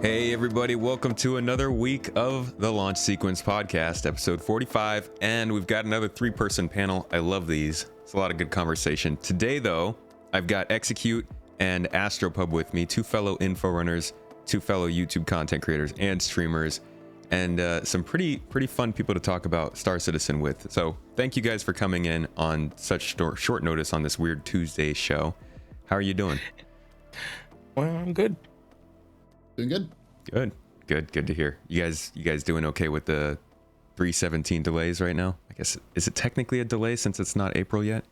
Hey everybody, welcome to another week of the Launch Sequence Podcast, episode 45, and we've got another three-person panel. I love these. It's a lot of good conversation. Today, though, I've got Execute and AstroPub with me, two fellow info runners, two fellow YouTube content creators and streamers, and some pretty fun people to talk about Star Citizen with. So thank you guys for coming in on such short notice on this weird Tuesday show. How are you doing? Well, I'm good. Doing good. Good to hear. You guys doing okay with the 317 delays right now? I guess, is it technically a delay since it's not April yet?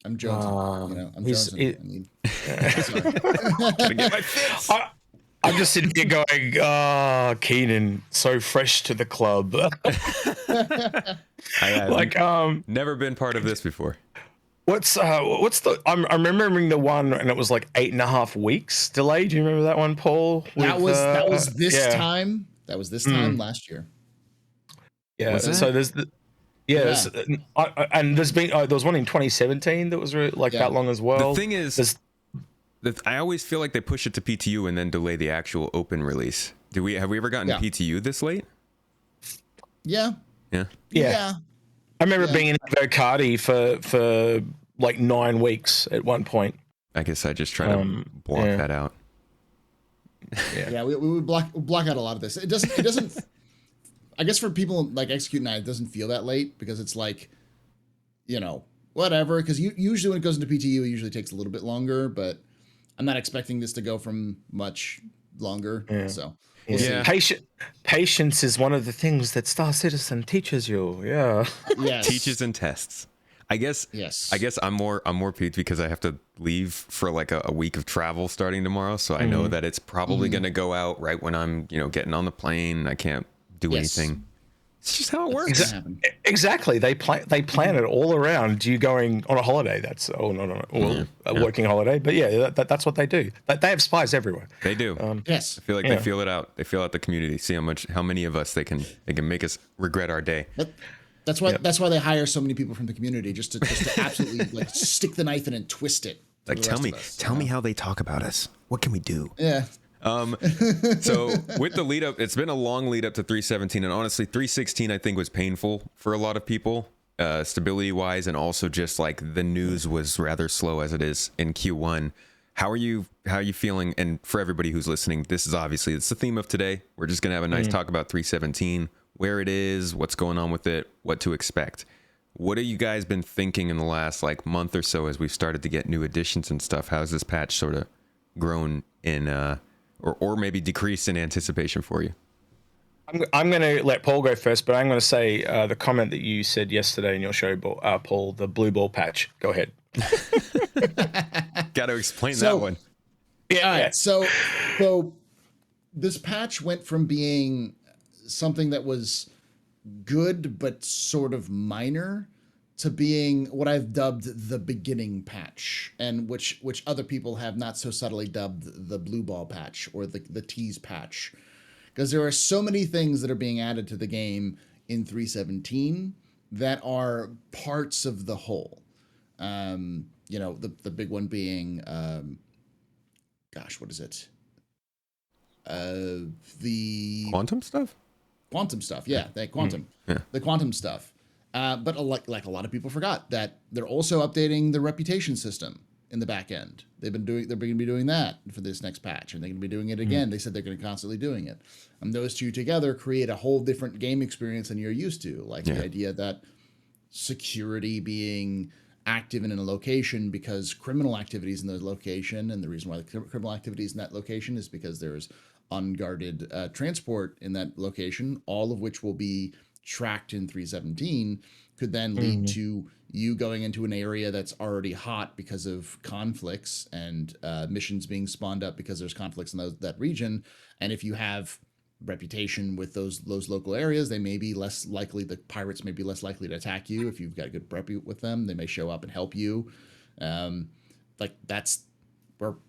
I'm jonesing. I'm jonesing. Gotta get my fix. I'm just sitting here going, Keenan, so fresh to the club. I have never been part of this before. What's the? I'm remembering the one, and it was like 8.5 weeks delay. Do you remember that one, Paul? That was this time. That was this time last year. Yeah. So there's the. Yeah, and there's been there was one in 2017 that was that long as well. The thing is, I always feel like they push it to PTU and then delay the actual open release. Have we ever gotten PTU this late? Yeah. I remember being in Vocati for like 9 weeks at one point. I guess I just try to block that out. Yeah, we would block out a lot of this. It doesn't. I guess for people like Execute and I, it doesn't feel that late because it's like, whatever. Because usually when it goes into PTU, it usually takes a little bit longer. But I'm not expecting this to go from much longer. Yeah. So we'll see. Patience is one of the things that Star Citizen teaches you. Yeah. Yes. Teaches and tests. I guess I'm more peeved because I have to leave for like a week of travel starting tomorrow. So I know that it's probably going to go out right when I'm, getting on the plane. I can't do anything. It's just how it works. Exactly. They plan it all around you going on a holiday. That's a working holiday. But yeah, that's what they do. They have spies everywhere. They do. Yes. I feel like they feel it out. They feel out the community. See how many of us they can make us regret our day. That's why they hire so many people from the community just to absolutely like stick the knife in and twist it. Like tell me how they talk about us. What can we do? Yeah. So with the lead up, it's been a long lead up to 317, and honestly 316 I think was painful for a lot of people, stability wise, and also just like the news was rather slow as it is in Q1. How are you feeling? And for everybody who's listening, it's the theme of today. We're just gonna have a nice talk about 317, where it is, what's going on with it, what to expect. What have you guys been thinking in the last like month or so as we've started to get new additions and stuff? How's this patch sort of grown in or maybe decreased in anticipation for you? I'm going to let Paul go first, but I'm going to say the comment that you said yesterday in your show, Paul, the blue ball patch. Go ahead. Got to explain that one. Yeah. All right. So this patch went from being something that was good but sort of minor to being what I've dubbed the beginning patch, and which other people have not so subtly dubbed the blue ball patch or the tease patch, because there are so many things that are being added to the game in 317 that are parts of the whole. The big one being, what is it? The quantum stuff. Yeah, the quantum stuff. But like a lot of people forgot that they're also updating the reputation system in the back end. They're going to be doing that for this next patch, and they're going to be doing it again. They said they're going to constantly doing it. And those two together create a whole different game experience than you're used to. Like the idea that security being active in a location because criminal activities in the location, and the reason why the criminal activities in that location is because there's unguarded transport in that location, all of which will be tracked in 317, could then lead to you going into an area that's already hot because of conflicts and missions being spawned up because there's conflicts in that region. And if you have reputation with those local areas, they may be less likely, the pirates may be less likely to attack you. If you've got a good rep with them, they may show up and help you.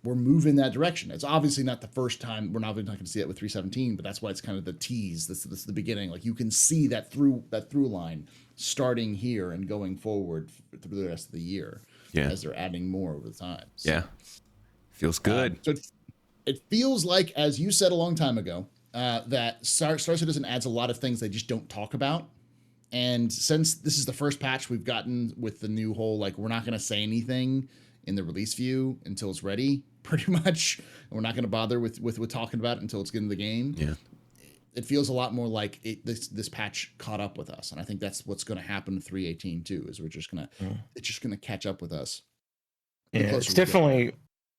We're moving that direction. It's obviously not the first time. We're not going to see that with 317, but that's why it's kind of the tease. This is the beginning. Like you can see that through line starting here and going forward through the rest of the year as they're adding more over the time. So, feels good. it feels like, as you said a long time ago, that Star Citizen adds a lot of things they just don't talk about. And since this is the first patch we've gotten with the new whole, like, we're not going to say anything in the release view until it's ready, pretty much. And we're not going to bother with talking about it until it's getting the game. Yeah. It feels a lot more like this patch caught up with us. And I think that's what's going to happen to 3.18 too, is it's just going to catch up with us. Yeah,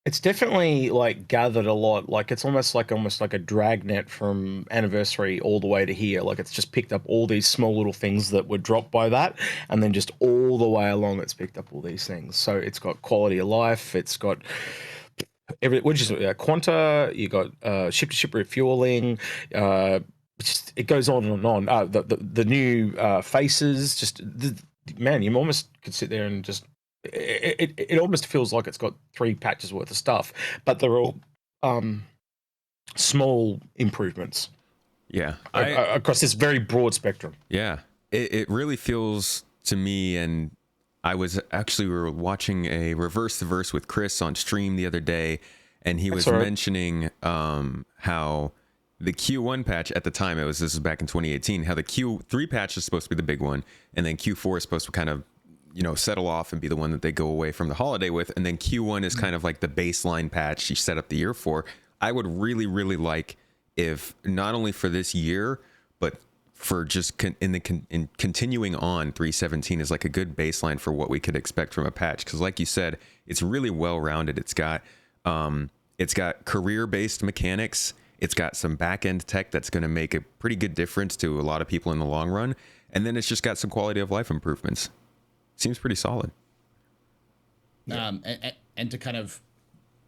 it's definitely like gathered a lot. Like it's almost like a dragnet from Anniversary all the way to here. Like it's just picked up all these small little things that were dropped by that, and then just all the way along, it's picked up all these things. So it's got quality of life. It's got which is Quanta. You got ship-to-ship refueling. It goes on and on. The new faces. Man, you almost could sit there and just. It almost feels like it's got 3 patches worth of stuff, but they're all small improvements. Yeah, across this very broad spectrum. Yeah, it really feels to me, and we were watching a Reverse the Verse with Chris on stream the other day, and he was mentioning how the Q1 patch at the time, this was back in 2018, how the Q3 patch is supposed to be the big one, and then Q4 is supposed to kind of settle off and be the one that they go away from the holiday with. And then Q1 is kind of like the baseline patch you set up the year for. I would really, really like if not only for this year, but for just in continuing on, 3.17 is like a good baseline for what we could expect from a patch. Because like you said, it's really well-rounded. It's got career-based mechanics. It's got some back-end tech that's going to make a pretty good difference to a lot of people in the long run. And then it's just got some quality of life improvements. Seems pretty solid. And to kind of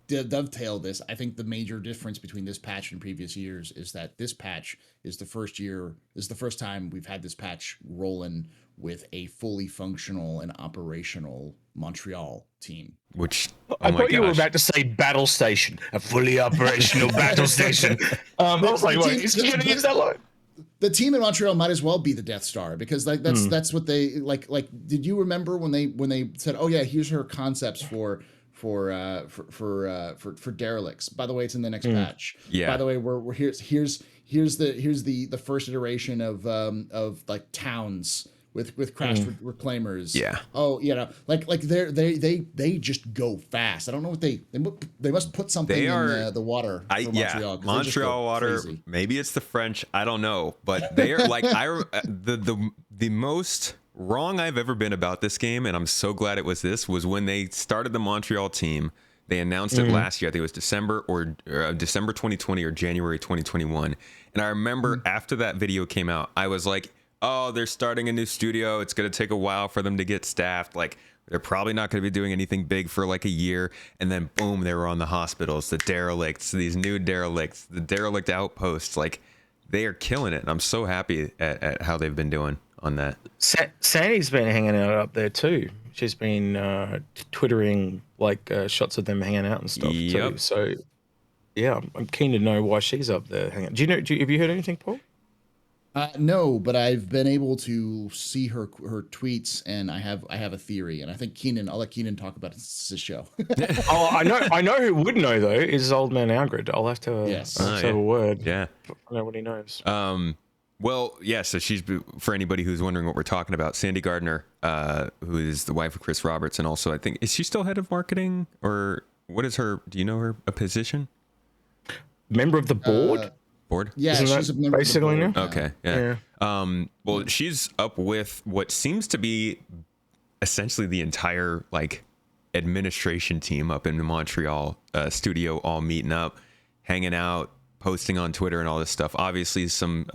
dovetail this, I think the major difference between this patch and previous years is that this patch is the first time we've had this patch rolling with a fully functional and operational Montreal team. Which I thought you were about to say battle station, a fully operational battle station. I was like, wait, is he going to use that line? The team in Montreal might as well be the Death Star, because that's what they like. Did you remember when they said, "Oh yeah, here's her concepts for derelicts"? By the way, it's in the next patch. Yeah. By the way, we're here's the first iteration of like towns with crashed reclaimers. Yeah. Oh, like they just go fast. I don't know what they must put something in the water for Montreal. Montreal water. Crazy. Maybe it's the French. I don't know, but they are like the most wrong I've ever been about this game, and I'm so glad it was when they started the Montreal team. They announced it last year. I think it was December 2020 or January 2021. And I remember after that video came out, I was like, oh, they're starting a new studio. It's going to take a while for them to get staffed. Like, they're probably not going to be doing anything big for like a year. And then boom, they were on the hospitals, the derelicts, these new derelicts, the derelict outposts. Like, they are killing it. And I'm so happy at how they've been doing on that. Sandy's been hanging out up there too. She's been twittering like shots of them hanging out and stuff too. So yeah, I'm keen to know why she's up there hanging out. Have you heard anything, Paul? No, but I've been able to see her tweets, and I have a theory, and I think I'll let Keenan talk about it. It's his show. Oh, I know who would know though is Old Man Algrid. I'll have to have a word. Yeah, I know what he knows. Well, yeah. So she's, for anybody who's wondering what we're talking about, Sandy Gardner, who is the wife of Chris Roberts, and also I think is she still head of marketing, or what is her? Do you know her position? Member of the board. Board? Yeah, she's a member basically of the board. now. Okay, yeah. Well, she's up with what seems to be essentially the entire like administration team up in the Montreal studio, all meeting up, hanging out, posting on Twitter and all this stuff. Obviously, some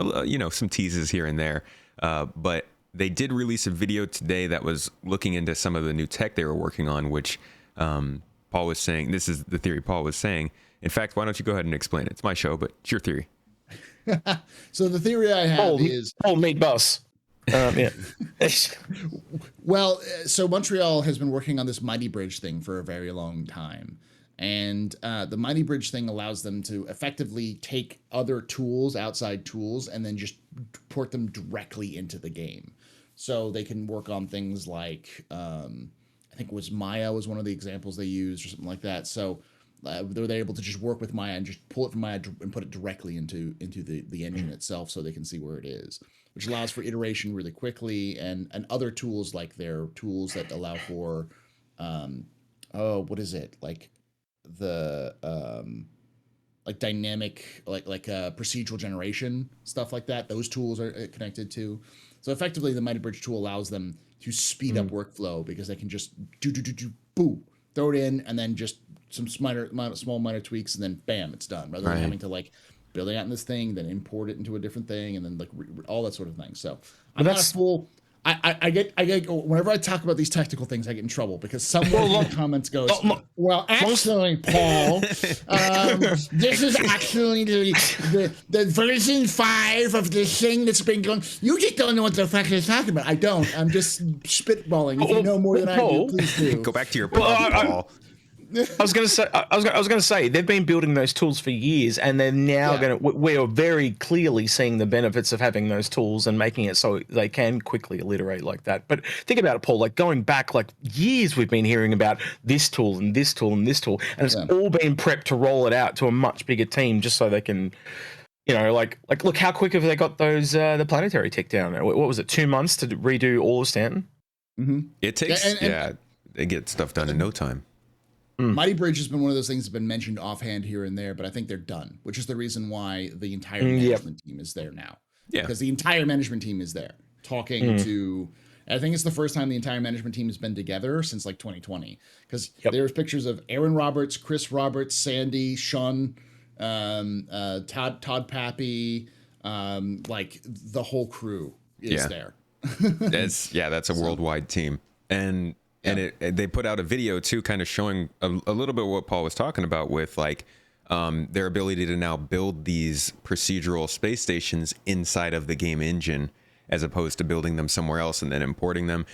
some teases here and there, but they did release a video today that was looking into some of the new tech they were working on, which Paul was saying. This is the theory Paul was saying. In fact, why don't you go ahead and explain it? It's my show, but it's your theory. So the theory I have is Paul meet boss. Yeah. Well, so Montreal has been working on this Mighty Bridge thing for a very long time. And the Mighty Bridge thing allows them to effectively take other tools, outside tools, and then just port them directly into the game. So they can work on things like, I think it was Maya was one of the examples they used or something like that. So they're able to just work with Maya and just pull it from Maya and put it directly into the engine itself, so they can see where it is, which allows for iteration really quickly, and other tools like their tools that allow for, what is it, like the like dynamic, like procedural generation, stuff like that. Those tools are connected to. So effectively, the Mighty Bridge tool allows them to speed up workflow, because they can just do boo, throw it in, and then just some small minor tweaks, and then bam, it's done. Rather than having to like build it out in this thing, then import it into a different thing, and then like all that sort of thing. So I'm not a fool. I get whenever I talk about these technical things, I get in trouble, because someone in the comments goes, "Well, actually, Paul, this is actually the version 5 of this thing that's been going. You just don't know what the fuck you're talking about." I don't. I'm just spitballing. If you know more than I do, please do. Go back to your pub, Paul. I was going to say they've been building those tools for years, and they're now we are very clearly seeing the benefits of having those tools and making it so they can quickly iterate like that. But think about it, Paul, like going back like years, we've been hearing about this tool and this tool and this tool, and it's all been prepped to roll it out to a much bigger team, just so they can, like look how quick have they got those the planetary tech down. What was it, 2 months to redo all of Stanton? Mm-hmm. It takes they get stuff done in no time. Mighty Bridge has been one of those things that's been mentioned offhand here and there, but I think they're done, which is the reason why the entire management team is there now. Yeah. Because the entire management team is there talking to, I think it's the first time the entire management team has been together since like 2020. Because there's pictures of Aaron Roberts, Chris Roberts, Sandy, Sean, Todd Pappy, like the whole crew is there. That's a worldwide team. And they put out a video too, kind of showing a little bit what Paul was talking about with like their ability to now build these procedural space stations inside of the game engine, as opposed to building them somewhere else and then importing them.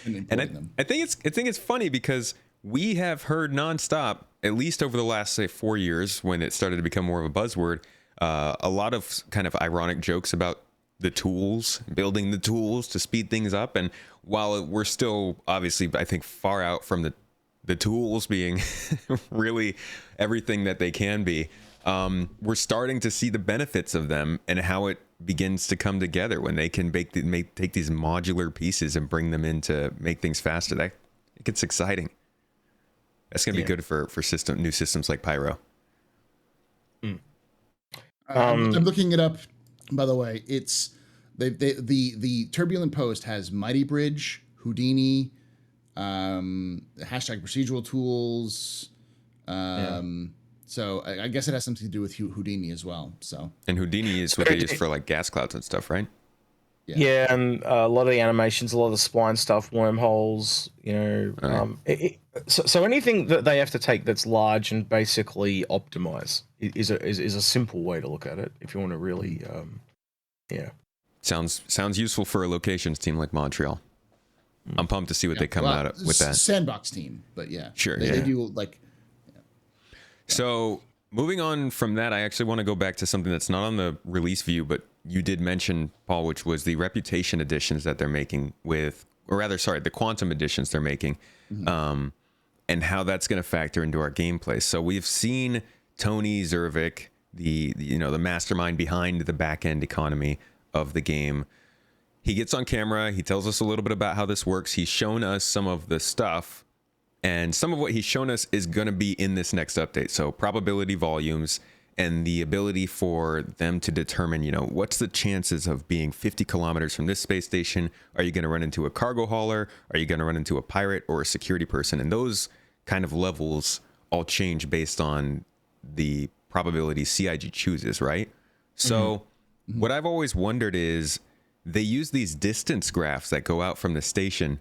I think it's funny, because we have heard nonstop, at least over the last, say, 4 years, when it started to become more of a buzzword, a lot of kind of ironic jokes about the tools, building the tools to speed things up. And while we're still obviously, I think, far out from the tools being really everything that they can be, we're starting to see the benefits of them and how it begins to come together when they can take these modular pieces and bring them in to make things faster. That it gets exciting. That's going to be good for new systems like Pyro. I'm looking it up. By the way, it's the Turbulent Post has Mighty Bridge, Houdini, hashtag procedural tools. So I guess it has something to do with Houdini as well. So, and Houdini is what they use for like gas clouds and stuff, right? Yeah, and a lot of the animations, a lot of the spline stuff, wormholes, so anything that they have to take that's large and basically optimize is a simple way to look at it if you want to really, Sounds useful for a locations team like Montreal. I'm pumped to see what they come out with that. Sandbox team, but sure, they do like. So moving on from that, I actually want to go back to something that's not on the release view, but you did mention, Paul, which was the Reputation editions that they're making the Quantum editions they're making, and how that's going to factor into our gameplay. So we've seen Tony Zervik, the mastermind behind the back end economy of the game. He gets on camera. He tells us a little bit about how this works. He's shown us some of the stuff. And some of what he's shown us is going to be in this next update. So probability volumes and the ability for them to determine, what's the chances of being 50 kilometers from this space station? Are you going to run into a cargo hauler? Are you going to run into a pirate or a security person? And those kind of levels all change based on the probability CIG chooses, right? So what I've always wondered is they use these distance graphs that go out from the station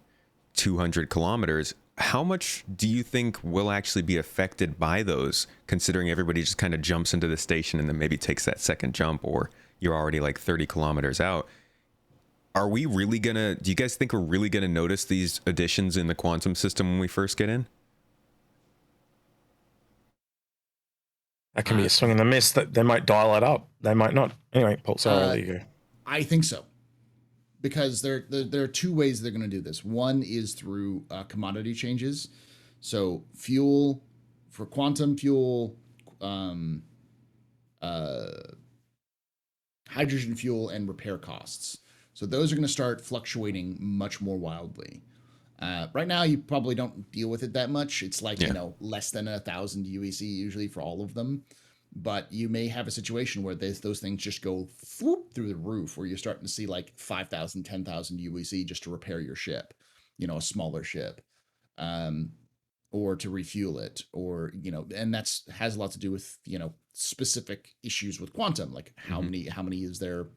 200 kilometers. How much do you think will actually be affected by those, considering everybody just kind of jumps into the station and then maybe takes that second jump, or you're already like 30 kilometers out? Do you guys think we're really going to notice these additions in the quantum system when we first get in? That can be a swing and a miss. That they might dial it up. They might not. Anyway, Paul, sorry, there you go. I think so. Because there are two ways they're going to do this. One is through commodity changes. So fuel, for quantum fuel, hydrogen fuel and repair costs. So those are going to start fluctuating much more wildly. Right now, you probably don't deal with it that much. It's like, less than 1,000 UEC usually for all of them. But you may have a situation where those things just go through the roof, where you're starting to see like 5,000, 10,000 UEC just to repair your ship, a smaller ship, or to refuel it, or, and that's has a lot to do with, specific issues with quantum, like how many is there,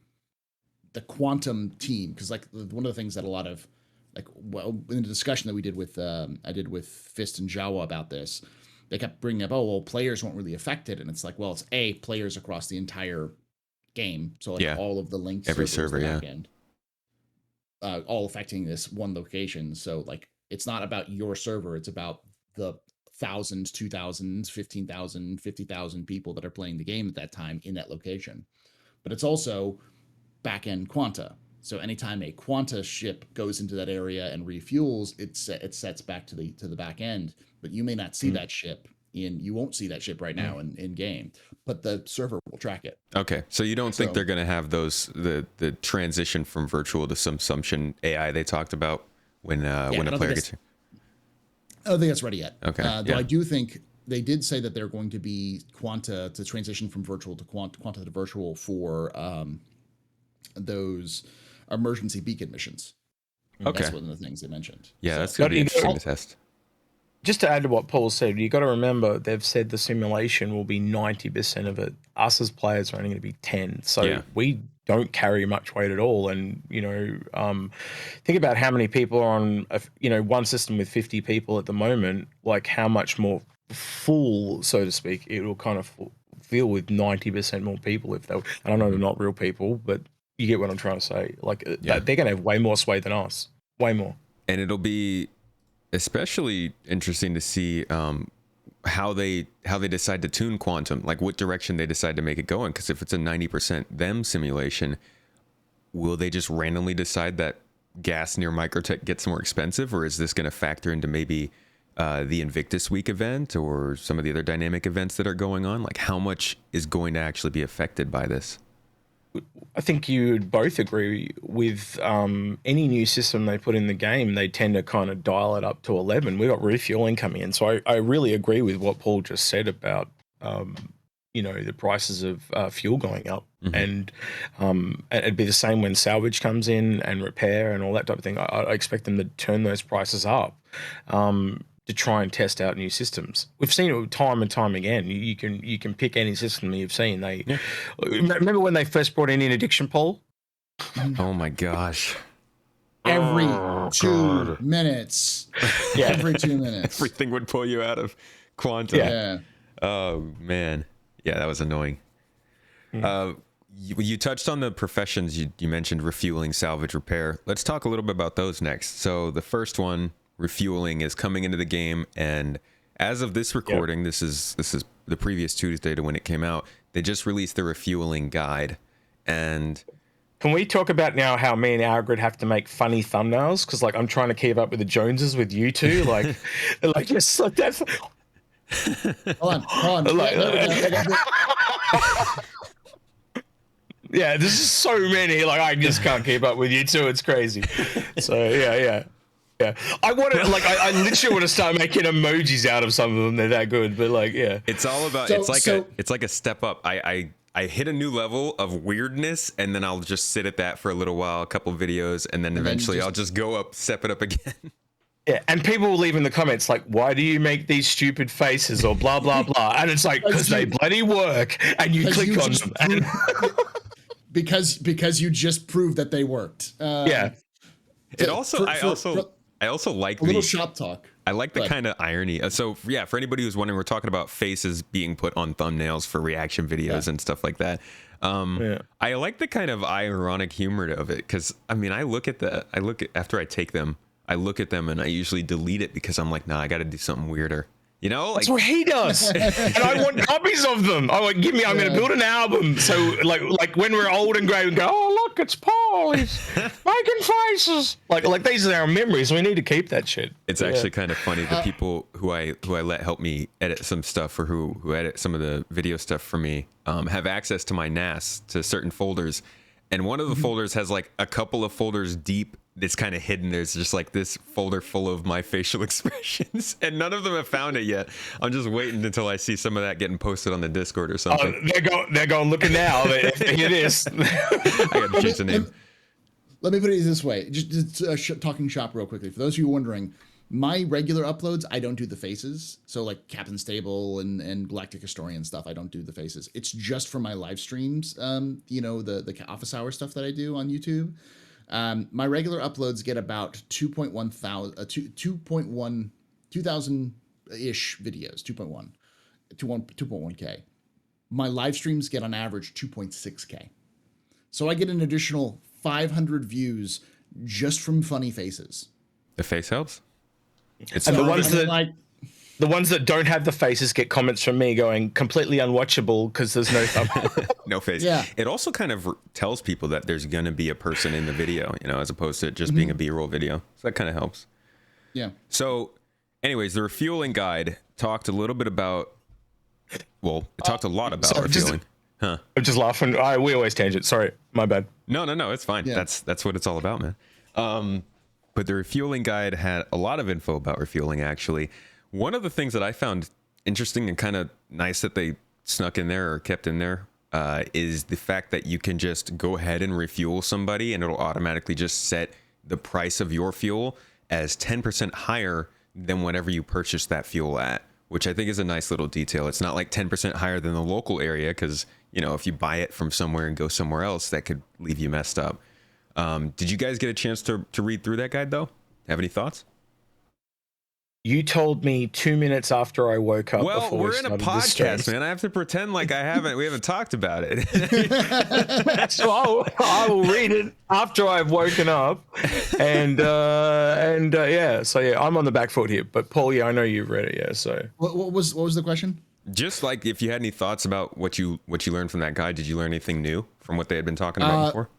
the quantum team. Because like one of the things that a lot of, in the discussion that we did with, I did with Fist and Jawa about this, they kept bringing up, players weren't really affected. And it's like, well, it's players across the entire game. So like all of the linked every server, backend, all affecting this one location. So like, it's not about your server. It's about the thousands, 2,000, 15,000, 50,000 people that are playing the game at that time in that location. But it's also back-end quanta. So anytime a quanta ship goes into that area and refuels, it sets back to the back end. But you may not see that ship you won't see that ship right now in game, but the server will track it. Okay, so you don't think they're going to have the transition from virtual to some assumption AI they talked about when a player gets here? I don't think that's ready yet. Okay, though I do think they did say that they're going to be quanta to transition from virtual to quanta to virtual for those emergency beacon missions. Okay, that's one of the things they mentioned. Yeah, that's going to be interesting to test. Just to add to what Paul said, you got to remember they've said the simulation will be 90% of it. Us as players are only going to be 10, so we don't carry much weight at all. And think about how many people are on one system with 50 people at the moment. Like how much more full, so to speak, it will kind of feel with 90% more people. If they, I don't know, they're not real people, but you get what I'm trying to say. Like they're going to have way more sway than us, way more. And it'll be especially interesting to see how they decide to tune quantum, like what direction they decide to make it go in. Because if it's a 90% them simulation, will they just randomly decide that gas near Microtech gets more expensive, or is this going to factor into maybe the Invictus Week event or some of the other dynamic events that are going on? Like how much is going to actually be affected by this? I think you'd both agree with any new system they put in the game, they tend to kind of dial it up to 11. We got refueling coming in. So I really agree with what Paul just said about, the prices of fuel going up. And it'd be the same when salvage comes in and repair and all that type of thing. I expect them to turn those prices up to try and test out new systems. We've seen it time and time again. You can pick any system you've seen. Remember when they first brought in interdiction poll? Oh my gosh! Every 2 minutes. Yeah, every 2 minutes, everything would pull you out of quantum. Yeah. Oh man, yeah, that was annoying. You touched on the professions. You mentioned refueling, salvage, repair. Let's talk a little bit about those next. So the first one, refueling, is coming into the game, and as of this recording, this is the previous Tuesday to when it came out, they just released the refueling guide. And can we talk about now how me and Algrid have to make funny thumbnails? Because like I'm trying to keep up with the Joneses with you two, like just like that's. Hold on. Yeah, there's just so many. Like I just can't keep up with you two. It's crazy. So yeah. I want to I literally want to start making emojis out of some of them. They're that good, but it's all about. It's like a step up. I hit a new level of weirdness, and then I'll just sit at that for a little while, a couple videos, and then eventually I'll just go up, step it up again. Yeah, and people will leave in the comments like, "Why do you make these stupid faces?" or blah blah blah, and it's like because they bloody work, and you click on them. And because you just proved that they worked. Yeah. I also like a little shop talk. I like the kind of irony. So yeah, for anybody who's wondering, we're talking about faces being put on thumbnails for reaction videos and stuff like that. I like the kind of ironic humor of it, because I mean, after I take them, I look at them and I usually delete it because I'm like, nah, I got to do something weirder. You know, that's what he does, and I want copies of them. I want, give me. I'm going to build an album. So like when we're old and grey, and go, oh look, it's Paul. He's making faces. Like these are our memories. We need to keep that shit. It's actually kind of funny. The people who I let help me edit some stuff, or who edit some of the video stuff for me, have access to my NAS, to certain folders, and one of the folders has like a couple of folders deep. It's kind of hidden. There's just like this folder full of my facial expressions, and none of them have found it yet. I'm just waiting until I see some of that getting posted on the Discord or something. They're going looking now. Here it is. I got to change the name. Let me put it this way, just talking shop real quickly. For those of you wondering, my regular uploads, I don't do the faces. So like Captain Stable and Galactic Historian stuff, I don't do the faces. It's just for my live streams. You know, the office hour stuff that I do on YouTube. My regular uploads get about 2,000-ish videos, 2.1K. My live streams get on average 2.6K. So I get an additional 500 views just from funny faces. The face helps. And the ones that don't have the faces get comments from me going completely unwatchable because there's no thumbnail. No face. Yeah. It also kind of tells people that there's going to be a person in the video, you know, as opposed to it just being a B-roll video. So that kind of helps. Yeah. So anyways, the refueling guide talked a little bit about, well, it talked a lot about refueling. I'm just laughing. We always tangent. Sorry, my bad. No, it's fine. Yeah. That's what it's all about, man. But the refueling guide had a lot of info about refueling, actually. One of the things that I found interesting and kind of nice that they snuck in there or kept in there is the fact that you can just go ahead and refuel somebody, and it'll automatically just set the price of your fuel as 10% higher than whatever you purchased that fuel at, which I think is a nice little detail. It's not like 10% higher than the local area, because, you know, if you buy it from somewhere and go somewhere else, that could leave you messed up. Did you guys get a chance to read through that guide, though? Have any thoughts? You told me 2 minutes after I woke up. Well, we're in a podcast, man. I have to pretend like we haven't talked about it. So I will read it after I've woken up, and yeah. So yeah, I'm on the back foot here. But Paul, yeah, I know you've read it, yeah. So What was the question? Just like if you had any thoughts about what you learned from that guide. Did you learn anything new from what they had been talking about before?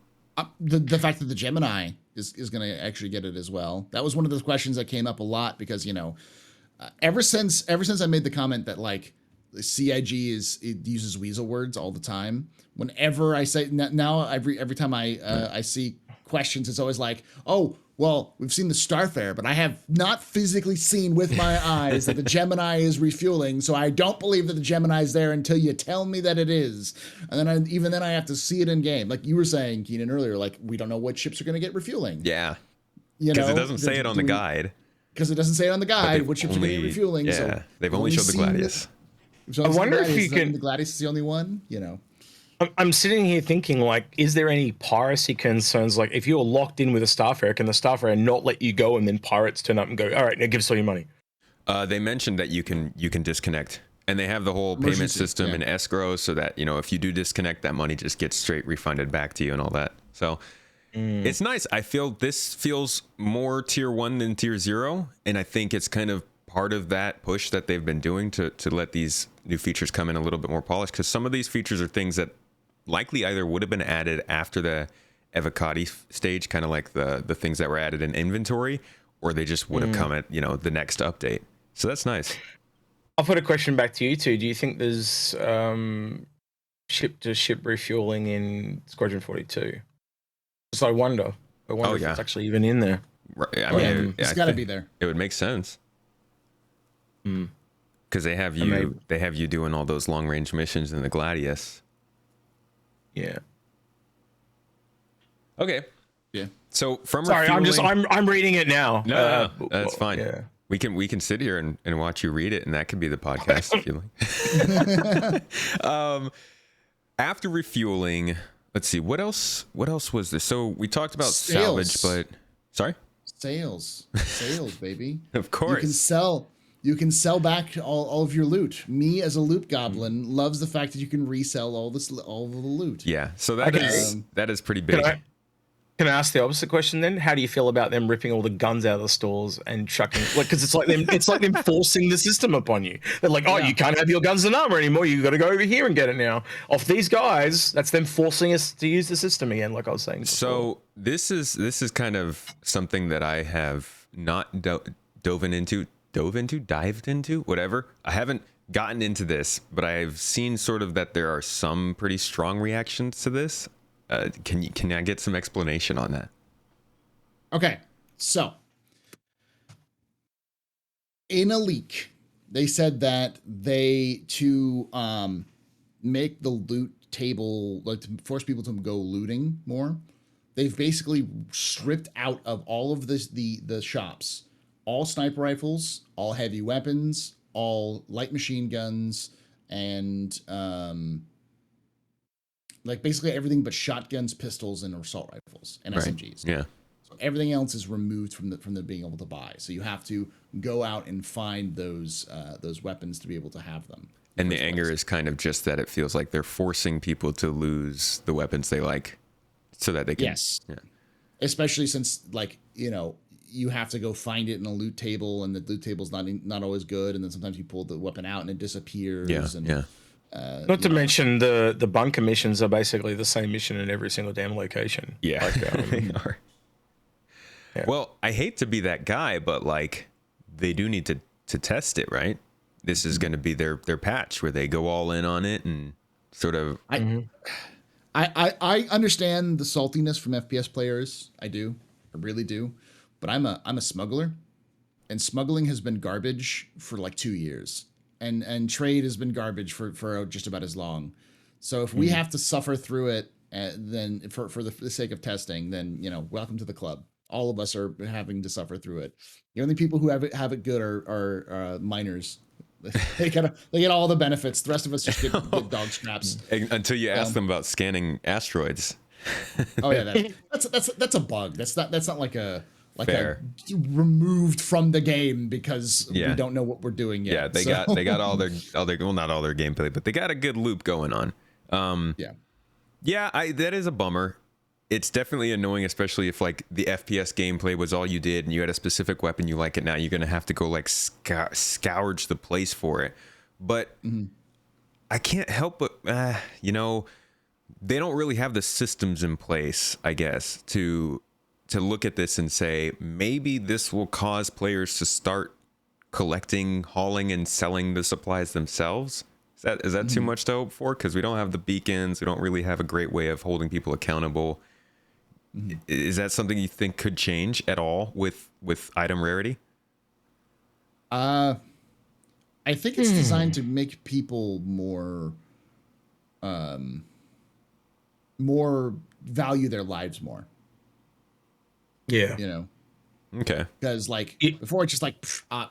The fact that the Gemini is going to actually get it as well. That was one of the questions that came up a lot because, you know, ever since I made the comment that like the CIG it uses weasel words all the time. Whenever I say now, every time I see questions, it's always like, oh, well, we've seen the Starfare, but I have not physically seen with my eyes that the Gemini is refueling, so I don't believe that the Gemini is there until you tell me that it is. And then even then I have to see it in game. Like you were saying, Keenan, earlier, like we don't know what ships are going to get refueling. Yeah. You know, because it doesn't say it on the guide. Because it doesn't say it on the guide what ships are going to get refueling. Yeah, so they've only showed the Gladius. I wonder if you can. The Gladius is the only one, you know. I'm sitting here thinking, like, is there any piracy concerns? Like, if you're locked in with a Starfare, can the Starfare not let you go and then pirates turn up and go, all right, now give us all your money? They mentioned that you can disconnect, and they have the whole payment system in escrow so that, you know, if you do disconnect, that money just gets straight refunded back to you and all that. So it's nice. I feel this feels more tier 1 than tier 0, and I think it's kind of part of that push that they've been doing to let these new features come in a little bit more polished, because some of these features are things that likely either would have been added after the Evocati stage, kind of like the things that were added in inventory, or they just would have come at, you know, the next update. So that's nice. I'll put a question back to you two. Do you think there's ship-to-ship refueling in Squadron 42? So I wonder if it's actually even in there. Right. I mean, it's got to be there. It would make sense. Because they have you doing all those long-range missions in the Gladius. Yeah. Okay. Yeah. So from refueling, I'm reading it now. No, that's fine. Yeah. We can sit here and watch you read it, and that could be the podcast if you like. After refueling, let's see what else was this. So we talked about salvage, but sorry. Sales, baby. Of course. You can sell back all of your loot. Me as a loot goblin loves the fact that you can resell all of the loot. Yeah, so that is pretty big. Can I ask the opposite question then? How do you feel about them ripping all the guns out of the stores and chucking? Like, because it's like them forcing the system upon you. They're like, oh, you can't have your guns and armor anymore. You got to go over here and get it now. Off these guys, that's them forcing us to use the system again. Like I was saying before. So this is kind of something that I have not dived into, whatever. I haven't gotten into this, but I've seen sort of that there are some pretty strong reactions to this. Can I get some explanation on that? Okay, so in a leak, they said that to make the loot table, like to force people to go looting more, they've basically stripped out of all of the shops all sniper rifles, all heavy weapons, all light machine guns, and like basically everything but shotguns, pistols, and assault rifles and SMGs. Yeah. So everything else is removed from the being able to buy. So you have to go out and find those weapons to be able to have them. And the anger is kind of just that it feels like they're forcing people to lose the weapons they like, so that they can. Yes. Yeah. Especially since, like, you know, you have to go find it in a loot table, and the loot table's not always good, and then sometimes you pull the weapon out and it disappears. Yeah. And, yeah. Not to mention the bunker missions are basically the same mission in every single damn location. Yeah, like, they are. Yeah. Well, I hate to be that guy, but like they do need to test it, right? This is going to be their patch where they go all in on it and sort of. I understand the saltiness from FPS players. I do, I really do, but I'm a smuggler, and smuggling has been garbage for like 2 years. And trade has been garbage for just about as long. So if we have to suffer through it, then for the sake of testing, then, you know, welcome to the club. All of us are having to suffer through it. The only people who have it good are miners. They get all the benefits. The rest of us just get dog scraps. Until you ask them about scanning asteroids. Oh yeah, that's a bug. That's not like a. Fair. Removed from the game because we don't know what we're doing yet. Yeah, they got all their well, not all their gameplay, but they got a good loop going on. That is a bummer. It's definitely annoying, especially if like the FPS gameplay was all you did and you had a specific weapon you like it. Now you're gonna have to go like scourge the place for it. But I can't help but you know, they don't really have the systems in place, I guess, to look at this and say, maybe this will cause players to start collecting, hauling, and selling the supplies themselves. Is that too much to hope for? Because we don't have the beacons. We don't really have a great way of holding people accountable. Is that something you think could change at all with item rarity? I think it's designed to make people more value their lives more. Yeah. You know? Okay. Because like before it's just like,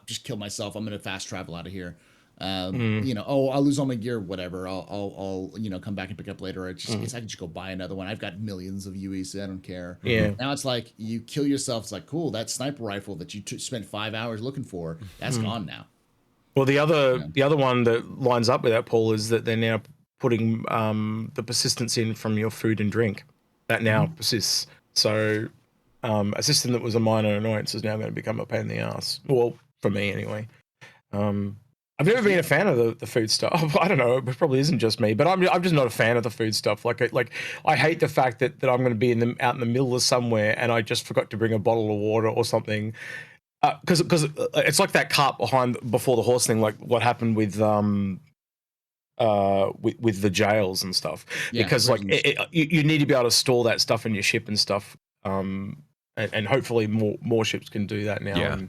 just kill myself. I'm going to fast travel out of here. You know, I'll lose all my gear, whatever. I'll you know, come back and pick up later. I can just go buy another one. I've got millions of UEs. I don't care. Yeah. Now it's like you kill yourself. It's like, cool. That sniper rifle that you spent 5 hours looking for, that's gone now. Well, the other one that lines up with that, Paul, is that they're now putting the persistence in from your food and drink. That now persists. So a system that was a minor annoyance is now going to become a pain in the ass. Well, for me anyway. I've never been a fan of the food stuff. I don't know. It probably isn't just me, but I'm just not a fan of the food stuff. Like I hate the fact that I'm going to be out in the middle of somewhere and I just forgot to bring a bottle of water or something. Because it's like that cart before the horse thing, like what happened with the jails and stuff. Yeah, because like you need to be able to store that stuff in your ship and stuff. And hopefully more ships can do that now. Yeah.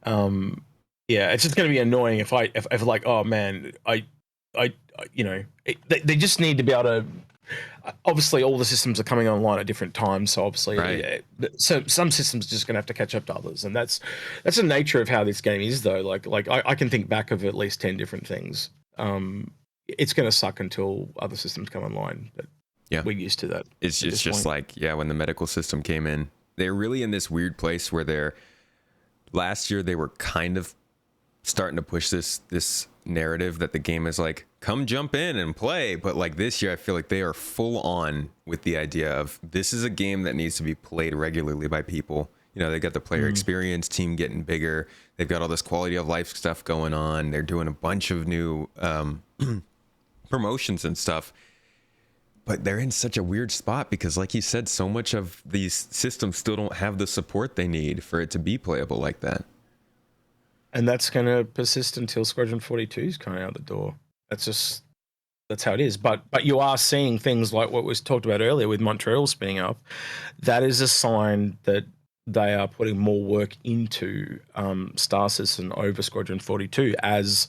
And, yeah, it's just going to be annoying if like, oh man, I you know, they just need to be able to. Obviously, all the systems are coming online at different times, so obviously, so some systems are just going to have to catch up to others, and that's the nature of how this game is, though. Like I can think back of at least 10 different things. It's going to suck until other systems come online, but we're used to that. It's just like when the medical system came in, they're really in this weird place where last year they were kind of starting to push this narrative that the game is like, come jump in and play. But like this year, I feel like they are full on with the idea of this is a game that needs to be played regularly by people. You know, they got the player experience team getting bigger. They've got all this quality of life stuff going on. They're doing a bunch of new promotions and stuff. But they're in such a weird spot because, like you said, so much of these systems still don't have the support they need for it to be playable like that. And that's going to persist until Squadron 42 is coming out the door. That's how it is. But you are seeing things like what was talked about earlier with Montreal spinning up. That is a sign that they are putting more work into Star Citizen over Squadron 42 as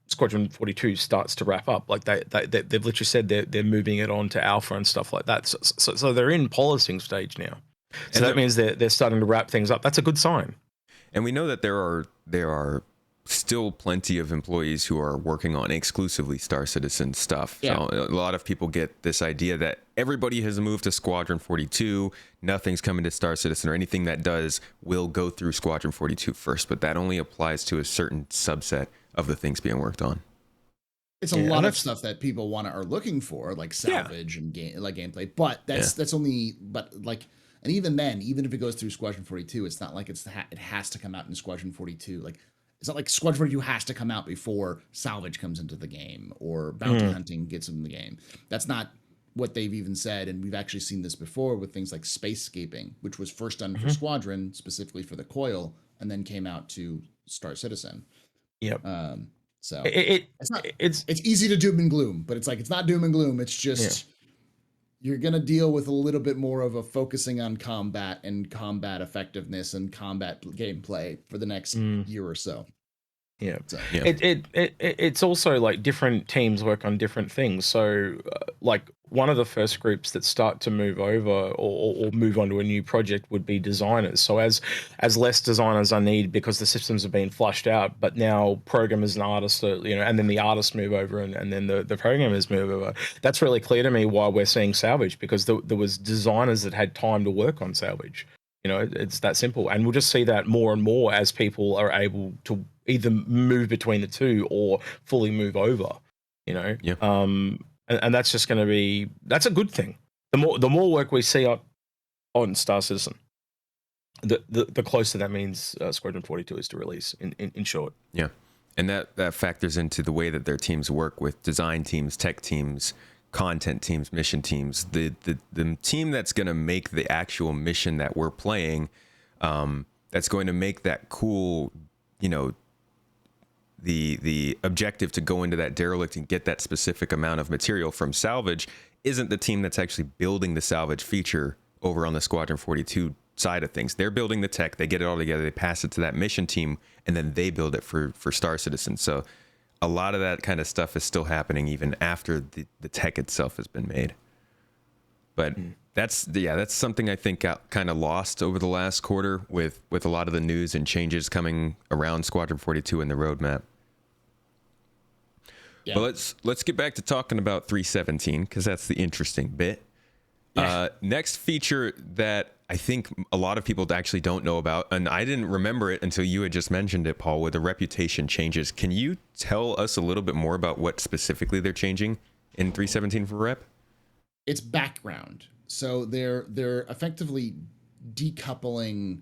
Squadron 42 starts to wrap up. Like they've literally said they're moving it on to alpha and stuff like that. So they're in polishing stage now. So that means they're starting to wrap things up. That's a good sign. And we know that there are still plenty of employees who are working on exclusively Star Citizen stuff. Yeah. So a lot of people get this idea that everybody has moved to Squadron 42, nothing's coming to Star Citizen, or anything that does will go through Squadron 42 first, but that only applies to a certain subset of the things being worked on. It's a lot of stuff that people are looking for, like salvage and gameplay, but that's only, and even then, even if it goes through Squadron 42, it's not like it has to come out in Squadron 42. Like, it's not like Squadron 42 has to come out before salvage comes into the game or bounty hunting gets in the game. That's not what they've even said. And we've actually seen this before with things like spacescaping, which was first done for Squadron, specifically for the coil, and then came out to Star Citizen. Yep. So it's easy to doom and gloom, but it's not doom and gloom. It's just you're going to deal with a little bit more of a focusing on combat and combat effectiveness and combat gameplay for the next year or so. Yeah. So, it's also like different teams work on different things. So like one of the first groups that start to move over or move on to a new project would be designers. So as less designers are needed because the systems have been flushed out, but now programmers and artists are, and then the artists move over and then the programmers move over. That's really clear to me why we're seeing salvage, because there was designers that had time to work on salvage. It's that simple. And we'll just see that more and more as people are able to either move between the two or fully move over, Yeah. And that's just going to be, that's a good thing. The more work we see on Star Citizen, the closer that means Squadron 42 is to release, in short. Yeah. And that factors into the way that their teams work with design teams, tech teams, content teams, mission teams. The team that's going to make the actual mission that we're playing, that's going to make that cool, the objective to go into that derelict and get that specific amount of material from salvage isn't the team that's actually building the salvage feature over on the Squadron 42 side of things. They're building the tech, they get it all together, they pass it to that mission team, and then they build it for Star Citizen. So a lot of that kind of stuff is still happening even after the tech itself has been made. But that's something I think got kind of lost over the last quarter with a lot of the news and changes coming around Squadron 42 and the roadmap. Yeah. But let's get back to talking about 317, because that's the interesting bit. Yeah. Next feature that I think a lot of people actually don't know about, and I didn't remember it until you had just mentioned it, Paul, with the reputation changes. Can you tell us a little bit more about what specifically they're changing in 317 for rep? It's background. So they're effectively decoupling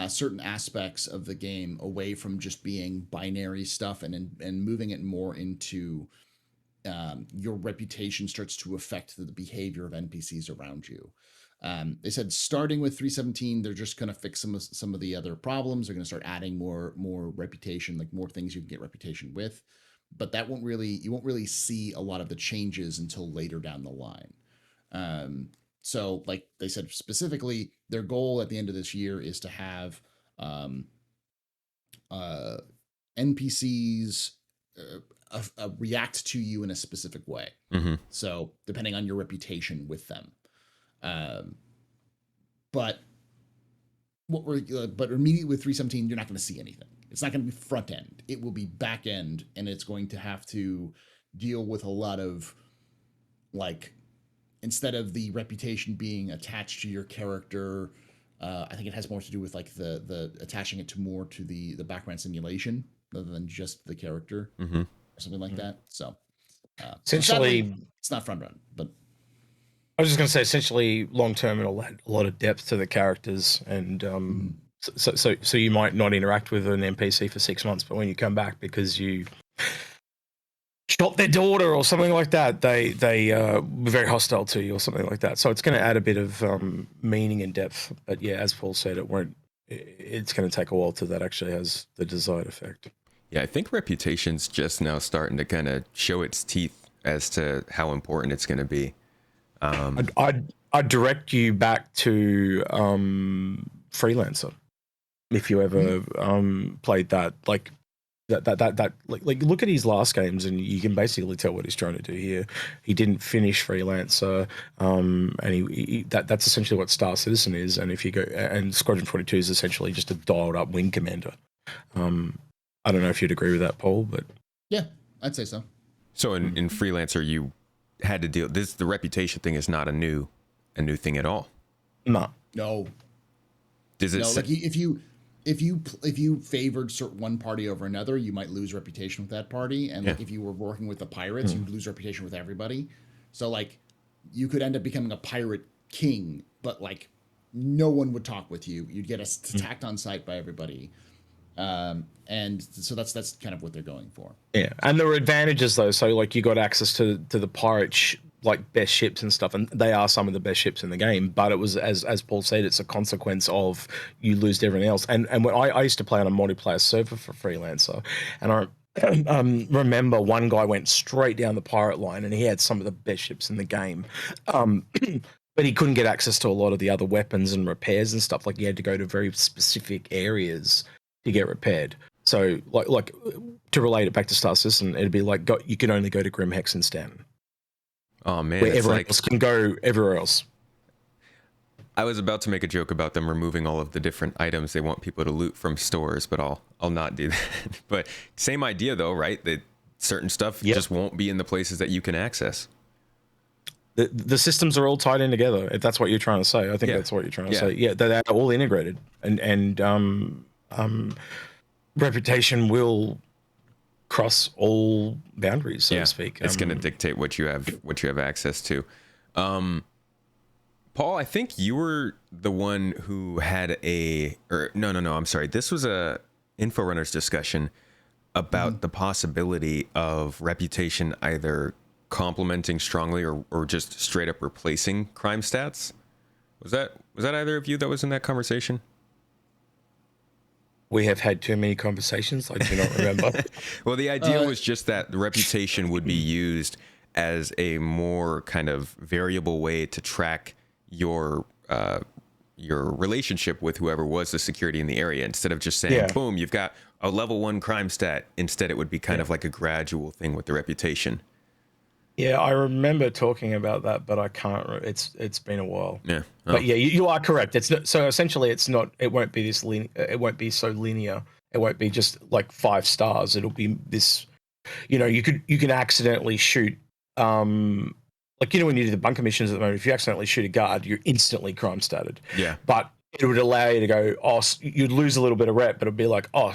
certain aspects of the game away from just being binary stuff and moving it more into your reputation starts to affect the behavior of NPCs around you. They said starting with 317, they're just going to fix some of the other problems. They're going to start adding more reputation, like more things you can get reputation with. But you won't really see a lot of the changes until later down the line. So like they said, specifically, their goal at the end of this year is to have NPCs react to you in a specific way. Mm-hmm. So depending on your reputation with them. But immediately with 317, you're not going to see anything. It's not going to be front end. It will be back end, and it's going to have to deal with a lot of instead of the reputation being attached to your character, I think it has more to do with the attaching it to the background simulation rather than just the character Mm-hmm. or something like that. So Essentially, sadly, it's not front run, but I was just going to say, essentially, long term, it'll add a lot of depth to the characters, and so you might not interact with an NPC for 6 months, but when you come back because you shot their daughter or something like that, they were very hostile to you or something like that. So it's going to add a bit of meaning and depth. But yeah, as Paul said, it won't. It's going to take a while till that actually has the desired effect. Yeah, I think Reputation's just now starting to kind of show its teeth as to how important it's going to be. I'd direct you back to Freelancer if you ever played that. Like like look at his last games and you can basically tell what he's trying to do here. He didn't finish Freelancer, and that's essentially what Star Citizen is. And if you go and Squadron 42 is essentially just a dialed up wing commander. I don't know if you'd agree with that, Paul, but yeah, I'd say so. So in Freelancer, you had to deal. The reputation thing is not a new thing at all. No. Does it? No, like if you favored one party over another, you might lose reputation with that party. And like if you were working with the pirates, you'd lose reputation with everybody. So like you could end up becoming a pirate king, but like no one would talk with you. You'd get attacked on sight by everybody. And so that's kind of what they're going for. Yeah, and there were advantages though. So like you got access to the pirate like best ships and stuff, and they are some of the best ships in the game. But it was as Paul said, it's a consequence of you lose everything else. And when I used to play on a multiplayer server for Freelancer, and I remember one guy went straight down the pirate line, and he had some of the best ships in the game. But he couldn't get access to a lot of the other weapons and repairs and stuff. Like he had to go to very specific areas to get repaired. So, like to relate it back to Star Citizen, it'd be like you can only go to Grim Hex and Stanton. Oh man, where everyone else can go everywhere else. I was about to make a joke about them removing all of the different items they want people to loot from stores, but I'll not do that. But same idea though, right? That certain stuff just won't be in the places that you can access. The systems are all tied in together. If that's what you're trying to say, I think that's what you're trying to say. Yeah, they're all integrated, and reputation will cross all boundaries, so to speak. It's going to dictate what you have access to. Paul, I think you were the one who had I'm sorry. This was a InfoRunners discussion about the possibility of reputation either complementing strongly or just straight up replacing crime stats. Was that either of you that was in that conversation? We have had too many conversations. I do not remember. Well, the idea was just that the reputation would be used as a more kind of variable way to track your relationship with whoever was the security in the area, instead of just saying, boom, you've got a level 1 crime stat. Instead, it would be kind of like a gradual thing with the reputation. Yeah, I remember talking about that, but I can't. It's been a while. Yeah, but yeah, you are correct. It's not, so essentially, it's not. It won't be this. It won't be so linear. It won't be just like 5 stars. It'll be this. You can accidentally shoot. Like when you do the bunker missions at the moment, if you accidentally shoot a guard, you're instantly crime statted. Yeah. But it would allow you to go. Oh, you'd lose a little bit of rep, but it'd be like, oh.